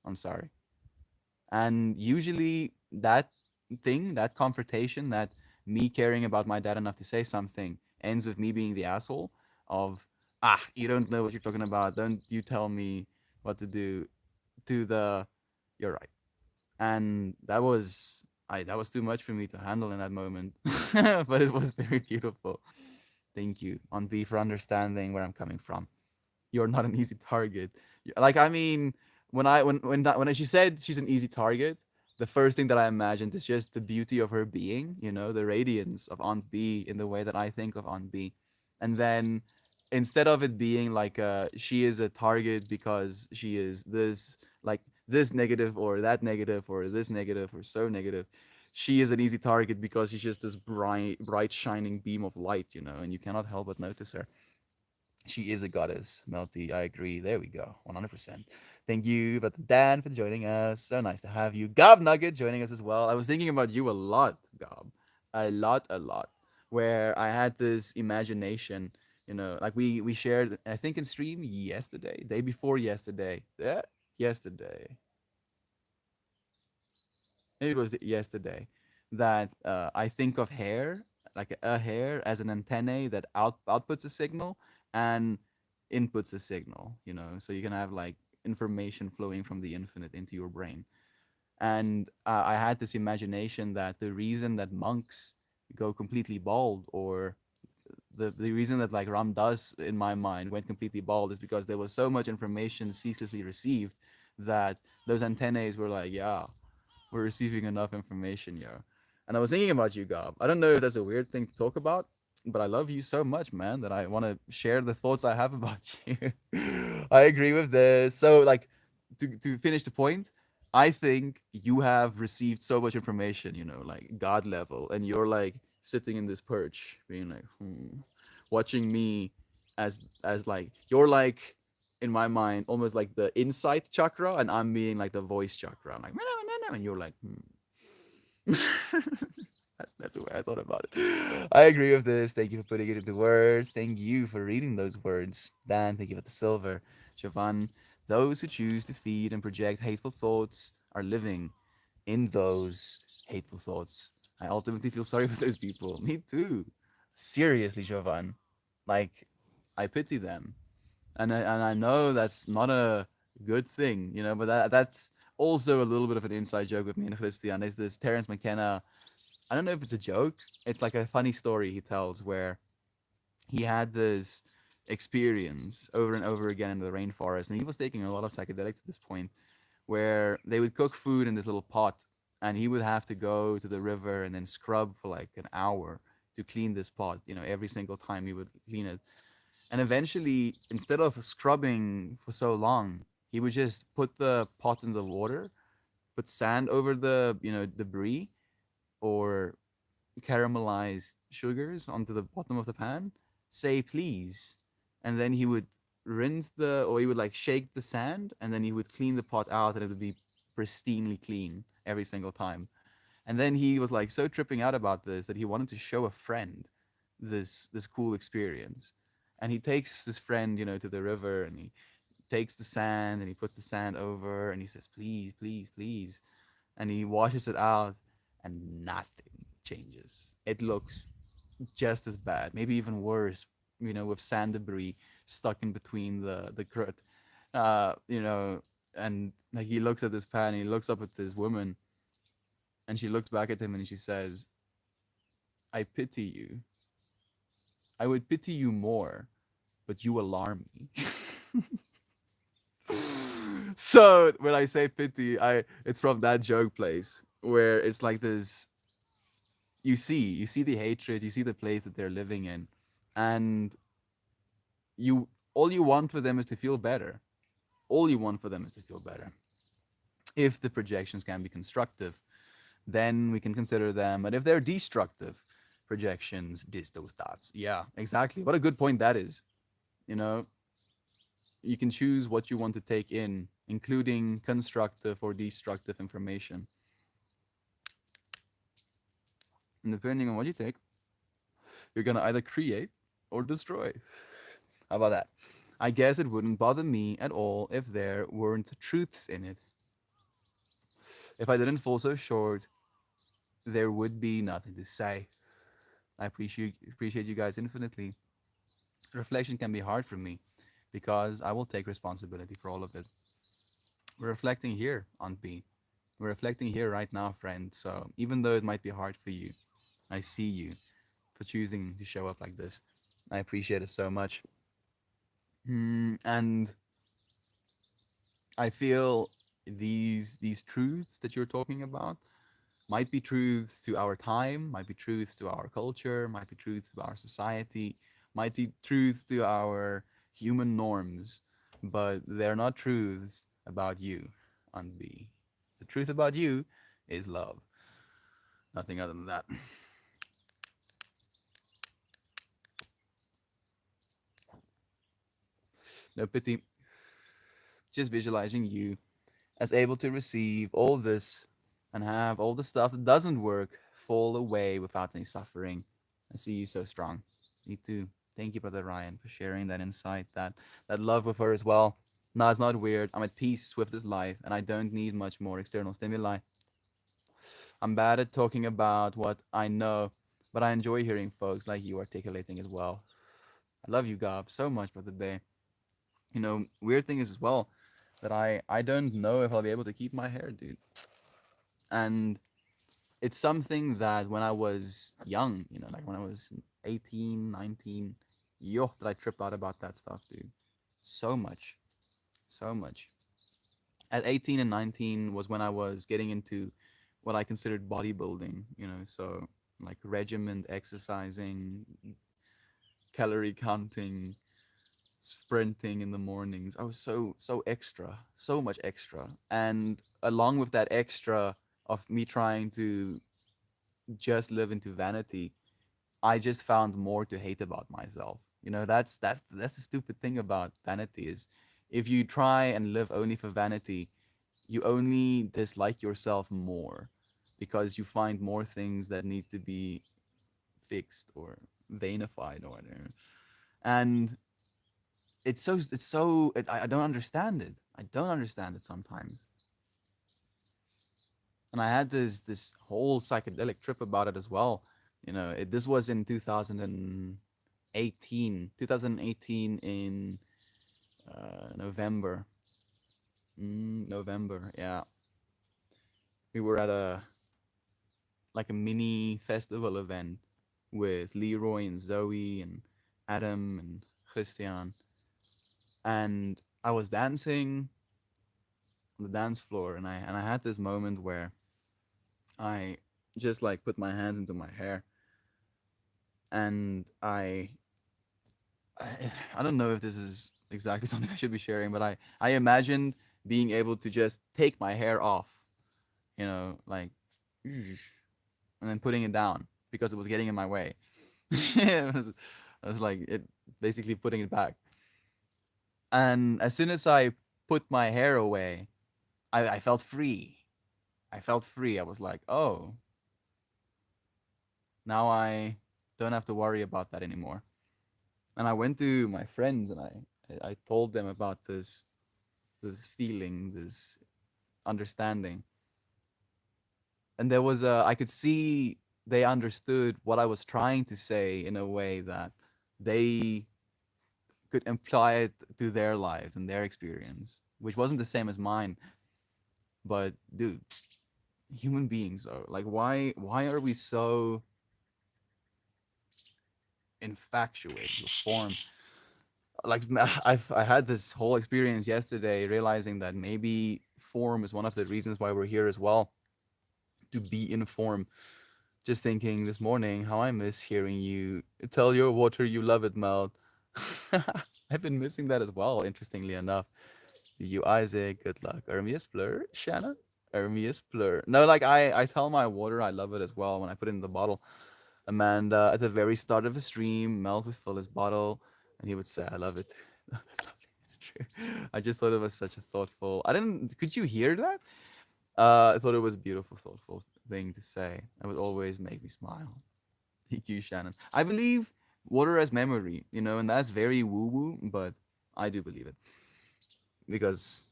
I'm sorry. And usually that confrontation, that me caring about my dad enough to say something, ends with me being the asshole of, you don't know what you're talking about. Don't you tell me what to do, to the, you're right. And that was too much for me to handle in that moment. But it was very beautiful. Thank you, on B, for understanding where I'm coming from. You're not an easy target. Like, I mean, when she said she's an easy target, the first thing that I imagined is just the beauty of her being, the radiance of Aunt B in the way that I think of Aunt B. And then instead of it being like she is a target because she is this, like, this negative or that negative or this negative or so negative, she is an easy target because she's just this bright shining beam of light, and you cannot help but notice her. She is a goddess, Melty. I agree. There we go. 100%. Thank you, but Dan, for joining us. So nice to have you. Gob Nugget joining us as well. I was thinking about you a lot, Gob. A lot, a lot. Where I had this imagination, like we shared, I think in stream yesterday, day before yesterday. Yeah, yesterday. Maybe it was yesterday, that I think of hair, like a hair, as an antennae that outputs a signal and inputs a signal. So you can have like information flowing from the infinite into your brain. And I had this imagination that the reason that monks go completely bald, or the reason that like Ram Dass in my mind went completely bald, is because there was so much information ceaselessly received that those antennae were like, yeah, we're receiving enough information, yo. And I was thinking about you, Gob. I don't know if that's a weird thing to talk about, but I love you so much, man, that I want to share the thoughts I have about you. I agree with this. So, like, to finish the point, I think you have received so much information, like God level, and you're like sitting in this perch, being like, watching me as like you're like in my mind almost like the insight chakra, and I'm being like the voice chakra. I'm like, and you're like, that's the way I thought about it. I agree with this. Thank you for putting it into words. Thank you for reading those words. Dan, thank you for the silver. Siobhan, those who choose to feed and project hateful thoughts are living in those hateful thoughts. I ultimately feel sorry for those people. Me too. Seriously, Siobhan. Like, I pity them. And I know that's not a good thing, but that's also a little bit of an inside joke with me and Christian. Is this Terrence McKenna? I don't know if it's a joke. It's like a funny story he tells where he had this experience over and over again in the rainforest, and he was taking a lot of psychedelics at this point, where they would cook food in this little pot, and he would have to go to the river and then scrub for like an hour to clean this pot. Every single time he would clean it, and eventually, instead of scrubbing for so long, he would just put the pot in the water, put sand over the, debris or caramelized sugars onto the bottom of the pan, say please, and then he would or he would like shake the sand, and then he would clean the pot out, and it would be pristinely clean every single time. And then he was like so tripping out about this that he wanted to show a friend this cool experience. And he takes this friend, to the river, and he takes the sand and he puts the sand over, and he says, please, please, please. And he washes it out, and nothing changes. It looks just as bad, maybe even worse, with sand debris stuck in between the crud. You know, and like he looks at this pan, and he looks up at this woman, and she looks back at him, and she says, I pity you. I would pity you more, but you alarm me. So when I say pity, I it's from that joke place where it's like this. You see the hatred, you see the place that they're living in, and you all you want for them is to feel better. All you want for them is to feel better. If the projections can be constructive, then we can consider them. But if they're destructive projections, those dots. Yeah, exactly. What a good point that is. You know, you can choose what you want to take in, including constructive or destructive information. And depending on what you take, you're gonna either create or destroy. How about that? I guess it wouldn't bother me at all if there weren't truths in it. If I didn't fall so short, there would be nothing to say. I appreciate you guys infinitely. Reflection can be hard for me because I will take responsibility for all of it. We're reflecting here on B. We're reflecting here right now, friend. So even though it might be hard for you, I see you for choosing to show up like this. I appreciate it so much. And I feel these truths that you're talking about might be truths to our time, might be truths to our culture, might be truths to our society, might be truths to our human norms, but they're not truths about you, Unbe. The truth about you is love. Nothing other than that. No pity. Just visualizing you as able to receive all this and have all the stuff that doesn't work fall away without any suffering. I see you so strong. You too. Thank you, Brother Ryan, for sharing that insight, that love with her as well. No, it's not weird. I'm at peace with this life, and I don't need much more external stimuli. I'm bad at talking about what I know, but I enjoy hearing folks like you articulating as well. I love you, Gob, so much, Brother Bay. Weird thing is as well that I don't know if I'll be able to keep my hair, dude. And it's something that when I was young, like when I was 18, 19, yo, did I trip out about that stuff, dude. So much, so much. At 18 and 19 was when I was getting into what I considered bodybuilding, so like regiment exercising, calorie counting, sprinting in the mornings. I was so extra, so much extra. And along with that extra of me trying to just live into vanity, I just found more to hate about myself. That's the stupid thing about vanity is if you try and live only for vanity, you only dislike yourself more because you find more things that needs to be fixed or vanified or whatever. And I don't understand it. I don't understand it sometimes. And I had this whole psychedelic trip about it as well. This was in 2018 in November. November, yeah. We were at a mini festival event with Leroy and Zoe and Adam and Christian, and I was dancing on the dance floor, and I had this moment where I just like put my hands into my hair, and I don't know if this is exactly something I should be sharing, but I imagined being able to just take my hair off, like, and then putting it down because it was getting in my way. I was like it basically putting it back. And as soon as I put my hair away, I felt free. I felt free. I was like, oh, now I don't have to worry about that anymore. And I went to my friends and I told them about this feeling, this understanding. And there was I could see they understood what I was trying to say in a way that they could apply it to their lives and their experience, which wasn't the same as mine. But dude, human beings are like, why are we so infatuated with form? like I had this whole experience yesterday, realizing that maybe form is one of the reasons why we're here as well, to be in form. Just thinking this morning how I miss hearing you tell your water you love it, Mel. I've been missing that as well, interestingly enough. To you, Isaac, good luck. Ermias Blur, Shanna? Ermias Blur. No, like I tell my water I love it as well when I put it in the bottle. Amanda, at the very start of a stream, Mel would fill his bottle and he would say, I love it. That's lovely. It's true. I just thought it was such a thoughtful. I didn't. Could you hear that? I thought it was a beautiful, thoughtful thing to say. It would always make me smile. Thank you, Shannon. I believe water as memory, and that's very woo woo, but I do believe it because,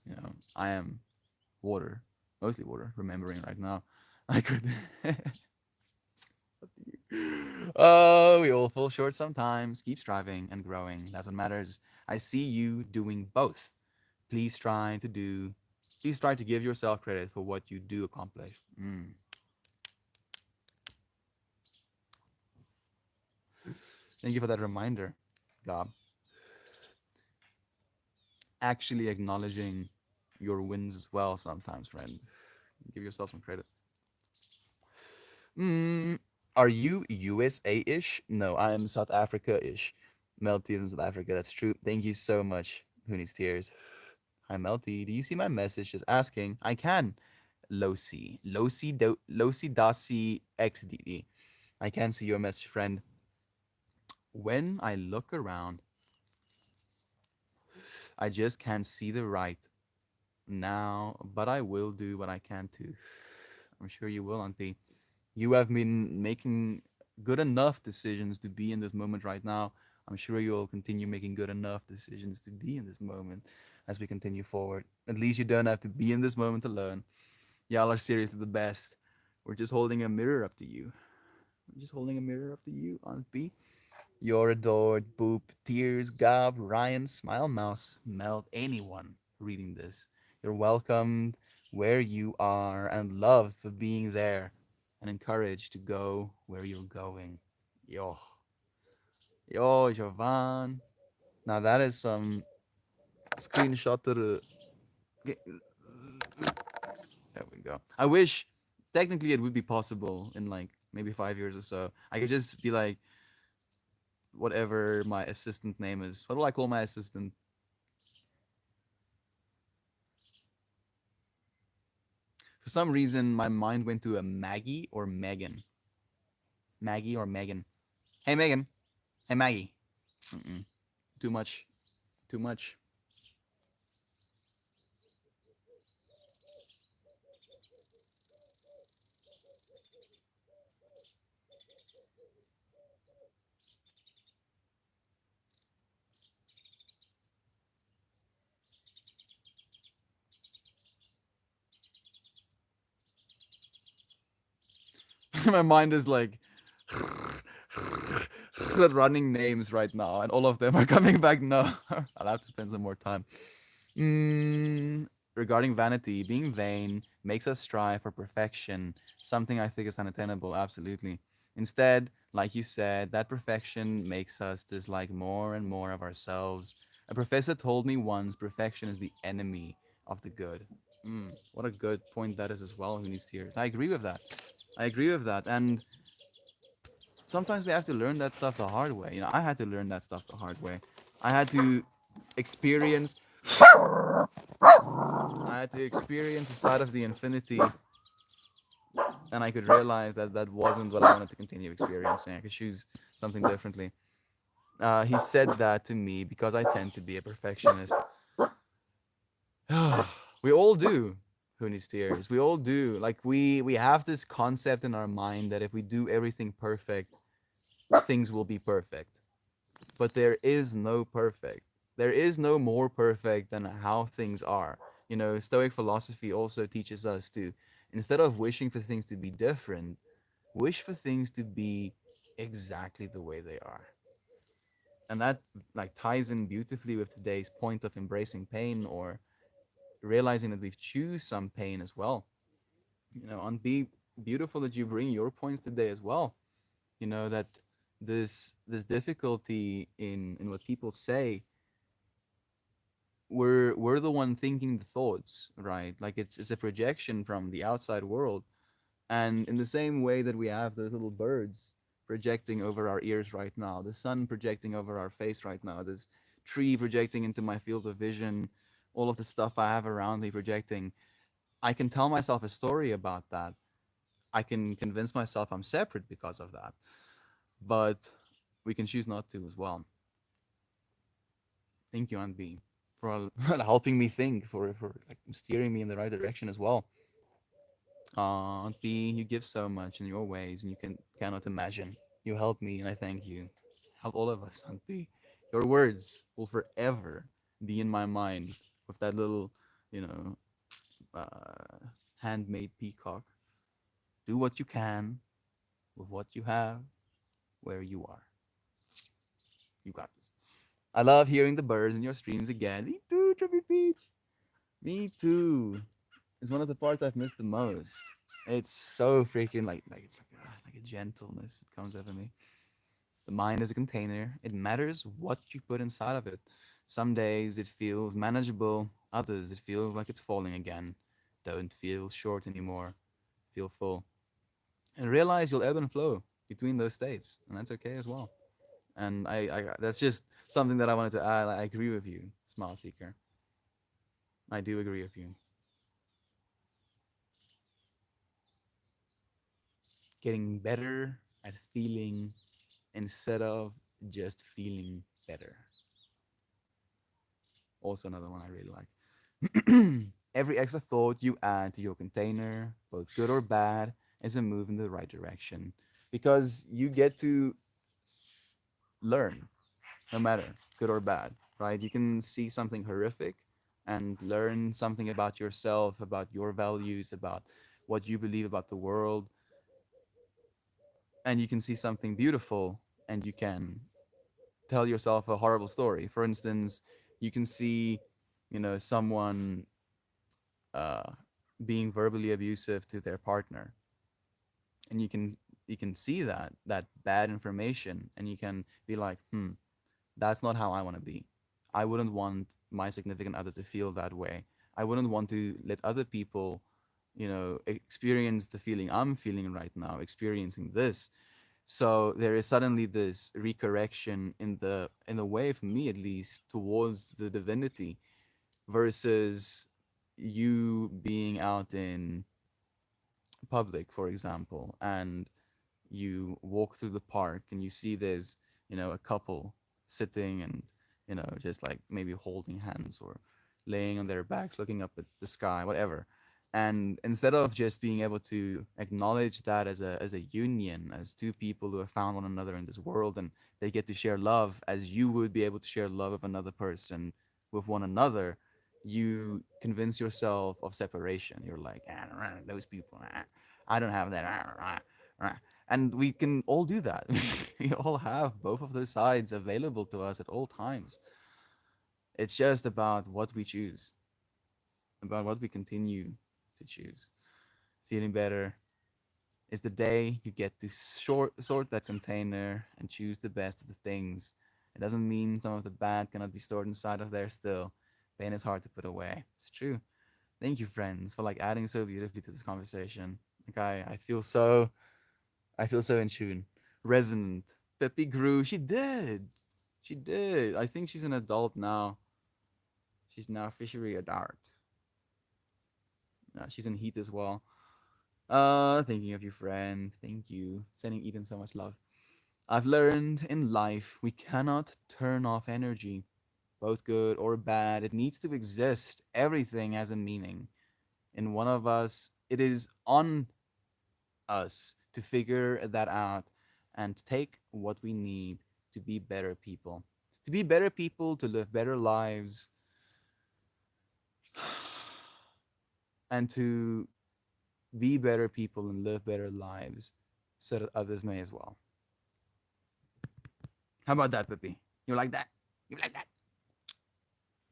I am water, mostly water, remembering right now. I could. Oh, we all fall short sometimes. Keep striving and growing. That's what matters. I see you doing both. Please try to do. Please try to give yourself credit for what you do accomplish. Thank you for that reminder, Gob. Actually acknowledging your wins as well sometimes, friend. Give yourself some credit. Are you USA-ish? No, I'm South Africa-ish. Melty is in South Africa. That's true. Thank you so much. Who needs tears? Hi, Melty. Do you see my message? Just asking. I can. Losi Dasi XDD. I can see your message, friend. When I look around, I just can't see the right now, but I will do what I can to. I'm sure you will, Auntie. You have been making good enough decisions to be in this moment right now. I'm sure you'll continue making good enough decisions to be in this moment as we continue forward. At least you don't have to be in this moment alone. Y'all are seriously the best. We're just holding a mirror up to you. We're just holding a mirror up to you, Aunt B. You're adored, Boop, Tears, Gob, Ryan, Smile Mouse, Meld, anyone reading this. You're welcomed where you are and loved for being there and encouraged to go where you're going. Yo, yo, Jovan. Now that is some screenshot to the. There we go. I wish technically it would be possible in like maybe 5 years or so. I could just be like, whatever my assistant name is. What do I call my assistant? For some reason, my mind went to a Maggie or Megan. Maggie or Megan. Hey, Megan. Hey, Maggie. Mm-mm. Too much. Too much. My mind is like running names right now, and all of them are coming back. No, I'll have to spend some more time. Regarding vanity, being vain makes us strive for perfection, something I think is unattainable, absolutely. Instead, like you said, that perfection makes us dislike more and more of ourselves. A professor told me once perfection is the enemy of the good. What a good point that is as well, who needs tears. I agree with that. I agree with that. And sometimes we have to learn that stuff the hard way. I had to learn that stuff the hard way. I had to experience I had to experience the side of the infinity, and I could realize that that wasn't what I wanted to continue experiencing. I could choose something differently. He said that to me because I tend to be a perfectionist. We all do. Who needs tears? We all do. Like we have this concept in our mind that if we do everything perfect, things will be perfect. But there is no perfect. There is no more perfect than how things are. Stoic philosophy also teaches us to, instead of wishing for things to be different, wish for things to be exactly the way they are. And that like ties in beautifully with today's point of embracing pain or realizing that we've choose some pain as well. And be beautiful that you bring your points today as well. That this difficulty in what people say, we're the one thinking the thoughts, right? Like it's a projection from the outside world. And in the same way that we have those little birds projecting over our ears right now, the sun projecting over our face right now, this tree projecting into my field of vision, all of the stuff I have around me projecting, I can tell myself a story about that. I can convince myself I'm separate because of that. But we can choose not to as well. Thank you, Aunt B, for helping me think, for like steering me in the right direction as well. Aunt B, you give so much in your ways, and you cannot imagine. You help me, and I thank you. Help all of us, Aunt B. Your words will forever be in my mind with that little, you know, handmade peacock. Do what you can with what you have, where you are. You got this. I love hearing the birds in your streams again. Me too, Chubby Peach. Me too. It's one of the parts I've missed the most. It's so freaking like it's like a gentleness that comes over me. The mind is a container. It matters what you put inside of it. Some days it feels manageable. Others it feels like it's falling again. Don't feel short anymore. Feel full. And realize you'll ebb and flow between those states, and that's okay as well. And I that's just something that I wanted to add. I agree with you, Smile Seeker. I do agree with you. Getting better at feeling instead of just feeling better. Also, another one I really like. Every extra thought you add to your container, both good or bad, is a move in the right direction because you get to learn no matter good or bad, right? You can see something horrific and learn something about yourself, about your values, about what you believe about the world, and you can see something beautiful and you can tell yourself a horrible story. For instance, you can see, someone uh, being verbally abusive to their partner, and you can see that bad information, and you can be like, that's not how I want to be. I wouldn't want my significant other to feel that way. I wouldn't want to let other people, experience the feeling I'm feeling right now, experiencing this. So there is suddenly this recorrection in the way, for me at least, towards the divinity versus you being out in public, for example, and you walk through the park and you see there's a couple sitting and just like maybe holding hands or laying on their backs looking up at the sky, whatever. And instead of just being able to acknowledge that as a union, as two people who have found one another in this world, and they get to share love as you would be able to share love of another person with one another, you convince yourself of separation. You're like, those people, I don't have that. And we can all do that. We all have both of those sides available to us at all times. It's just about what we choose, about what we continue to choose. Feeling better is the day you get to sort that container and choose the best of the things. It doesn't mean some of the bad cannot be stored inside of there still. Pain is hard to put away. It's true. Thank you, friends, for like adding so beautifully to this conversation. Like I feel so in tune. Resonant. Peppy grew. She did. She did. I think she's an adult now. She's now officially adult. She's in heat as well. Thinking of you, friend. Thank you. Sending Eden so much love. I've learned in life we cannot turn off energy, both good or bad. It needs to exist. Everything has a meaning. In one of us, it is on us to figure that out and take what we need to be better people. To be better people, to live better lives, and to be better people and live better lives so that others may as well. How about that, Pippi? You like that? You like that?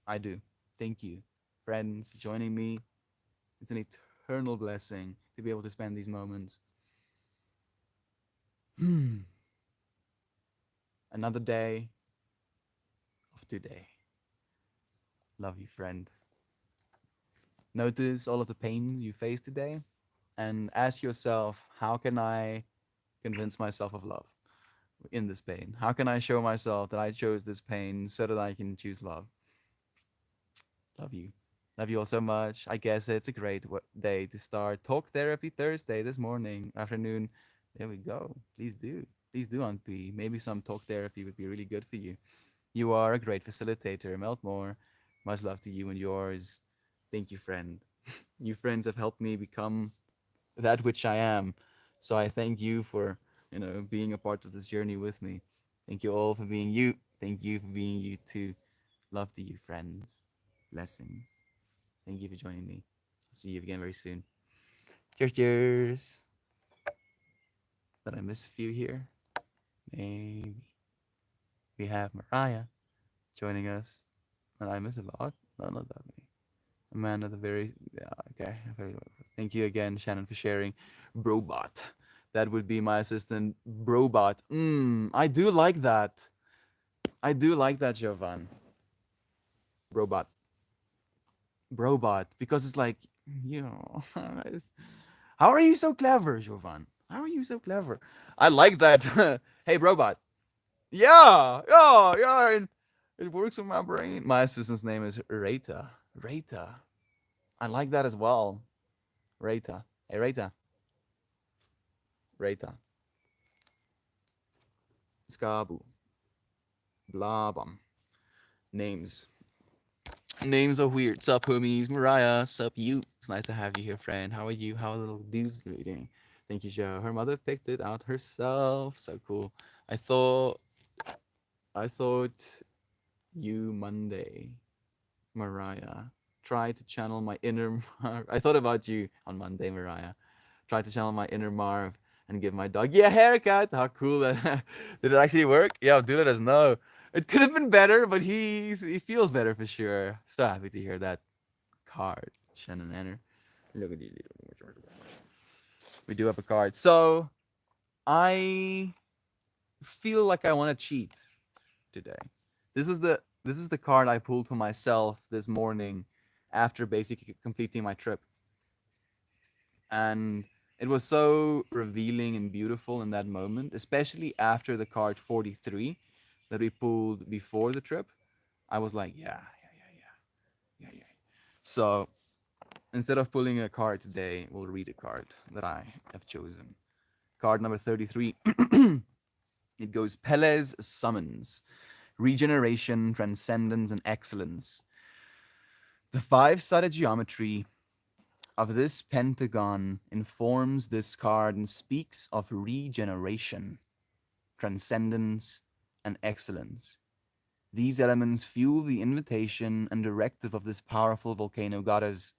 I do. Thank you, friends, for joining me. It's an eternal blessing to be able to spend these moments. Another day of today. Love you, friend. Notice all of the pain you face today and ask yourself, how can I convince myself of love in this pain? How can I show myself that I chose this pain so that I can choose love? Love you. Love you all so much. I guess it's a great day to start Talk Therapy Thursday this morning, afternoon. There we go. Please do. Please do, Aunt P. Maybe some talk therapy would be really good for you. You are a great facilitator, Meltmore. Much love to you and yours. Thank you, friend. You friends have helped me become that which I am. So I thank you for, being a part of this journey with me. Thank you all for being you. Thank you for being you too. Love to you, friends. Blessings. Thank you for joining me. See you again very soon. Cheers, cheers. Did I miss a few here? Maybe. We have Mariah joining us. Did I miss a lot? No, not that many. Amanda, the very, yeah, okay. Thank you again, Shannon, for sharing. Brobot. That would be my assistant, Brobot. I do like that. I do like that, Jovan. Brobot. Brobot. Because it's like, you know, how are you so clever, Jovan? How are you so clever? I like that. Hey, Brobot. Yeah, yeah, yeah. It works in my brain. My assistant's name is Rita. Rita. I like that as well. Rita. Hey, Rita. Rita. Skabu. Blabum. Names. Names are weird. Sup, homies? Mariah. Sup, you? It's nice to have you here, friend. How are you? How are the little dudes doing? Thank you, Joe. Her mother picked it out herself. So cool. I thought, I thought you Monday, Mariah. Try to channel my inner Marv. I thought about you on Monday, Mariah. Try to channel my inner Marv and give my dog a haircut. How cool that did it actually work? Yeah, do let us know. It could have been better, but he feels better for sure. So happy to hear that. Card, Shannon Anner. Look at you. We do have a card. So I feel like I want to cheat today. This is the card I pulled for myself this morning after basically completing my trip. And it was so revealing and beautiful in that moment, especially after the card 43 that we pulled before the trip. I was like, yeah, yeah, yeah, yeah, yeah, yeah. So instead of pulling a card today, we'll read a card that I have chosen. Card number 33. It goes Pele's Summons. Regeneration, transcendence, and excellence. The five-sided geometry of this pentagon informs this card and speaks of regeneration, transcendence, and excellence. These elements fuel the invitation and directive of this powerful volcano goddess.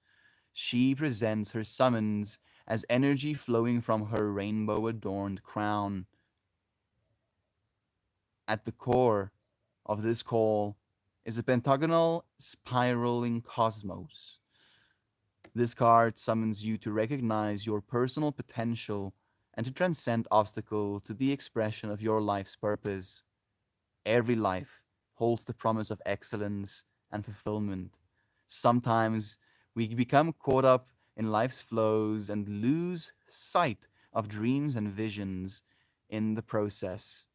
She presents her summons as energy flowing from her rainbow adorned crown. At the core of this call is a pentagonal spiraling cosmos. This card summons you to recognize your personal potential and to transcend obstacle to the expression of your life's purpose. Every life holds the promise of excellence and fulfillment. Sometimes we become caught up in life's flows and lose sight of dreams and visions in the process.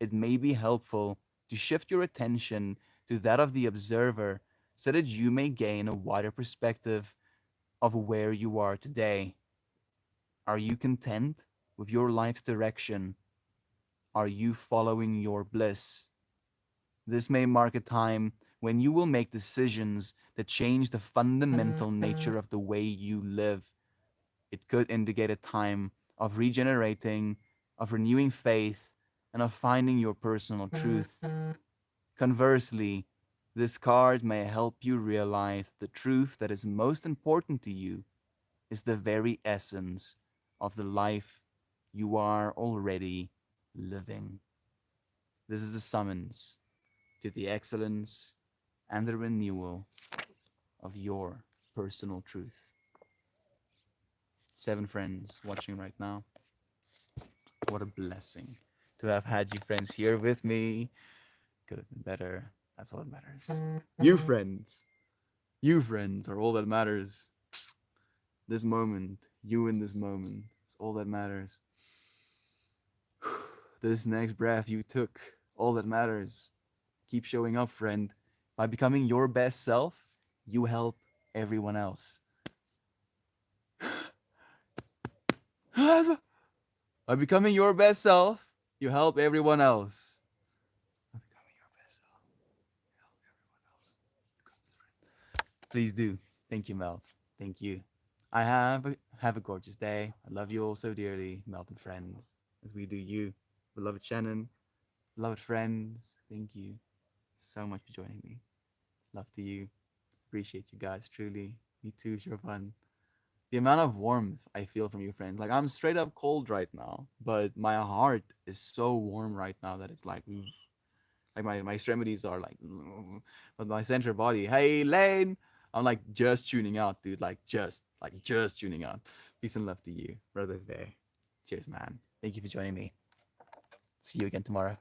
It may be helpful to shift your attention to that of the observer so that you may gain a wider perspective of where you are today. Are you content with your life's direction? Are you following your bliss? This may mark a time when you will make decisions that change the fundamental nature of the way you live. It could indicate a time of regenerating, of renewing faith, and of finding your personal truth. Conversely, this card may help you realize the truth that is most important to you is the very essence of the life you are already living. This is a summons to the excellence and the renewal of your personal truth. 7 friends watching right now. What a blessing to have had you friends here with me. Could have been better. That's all that matters. You friends You, friends, are all that matters. This moment, you in this moment, is all that matters. This next breath you took, all that matters. Keep showing up, friend. By becoming your best self, you help everyone else. By becoming your best self, you help everyone else. By becoming your best self, you help everyone else. You got this, friend. Please do. Thank you, Mel. Thank you. Have a gorgeous day. I love you all so dearly, Melton friends, as we do you. Beloved Shannon, beloved friends, thank you so much for joining me. Love to you. Appreciate you guys, truly. Me too, Shurvan. The amount of warmth I feel from you, friends. Like, I'm straight up cold right now, but my heart is so warm right now that it's like, like my extremities are like, but my center body, hey, Lane, I'm like just tuning out, dude. Like just tuning out. Peace and love to you, brother. There. Cheers, man. Thank you for joining me. See you again tomorrow.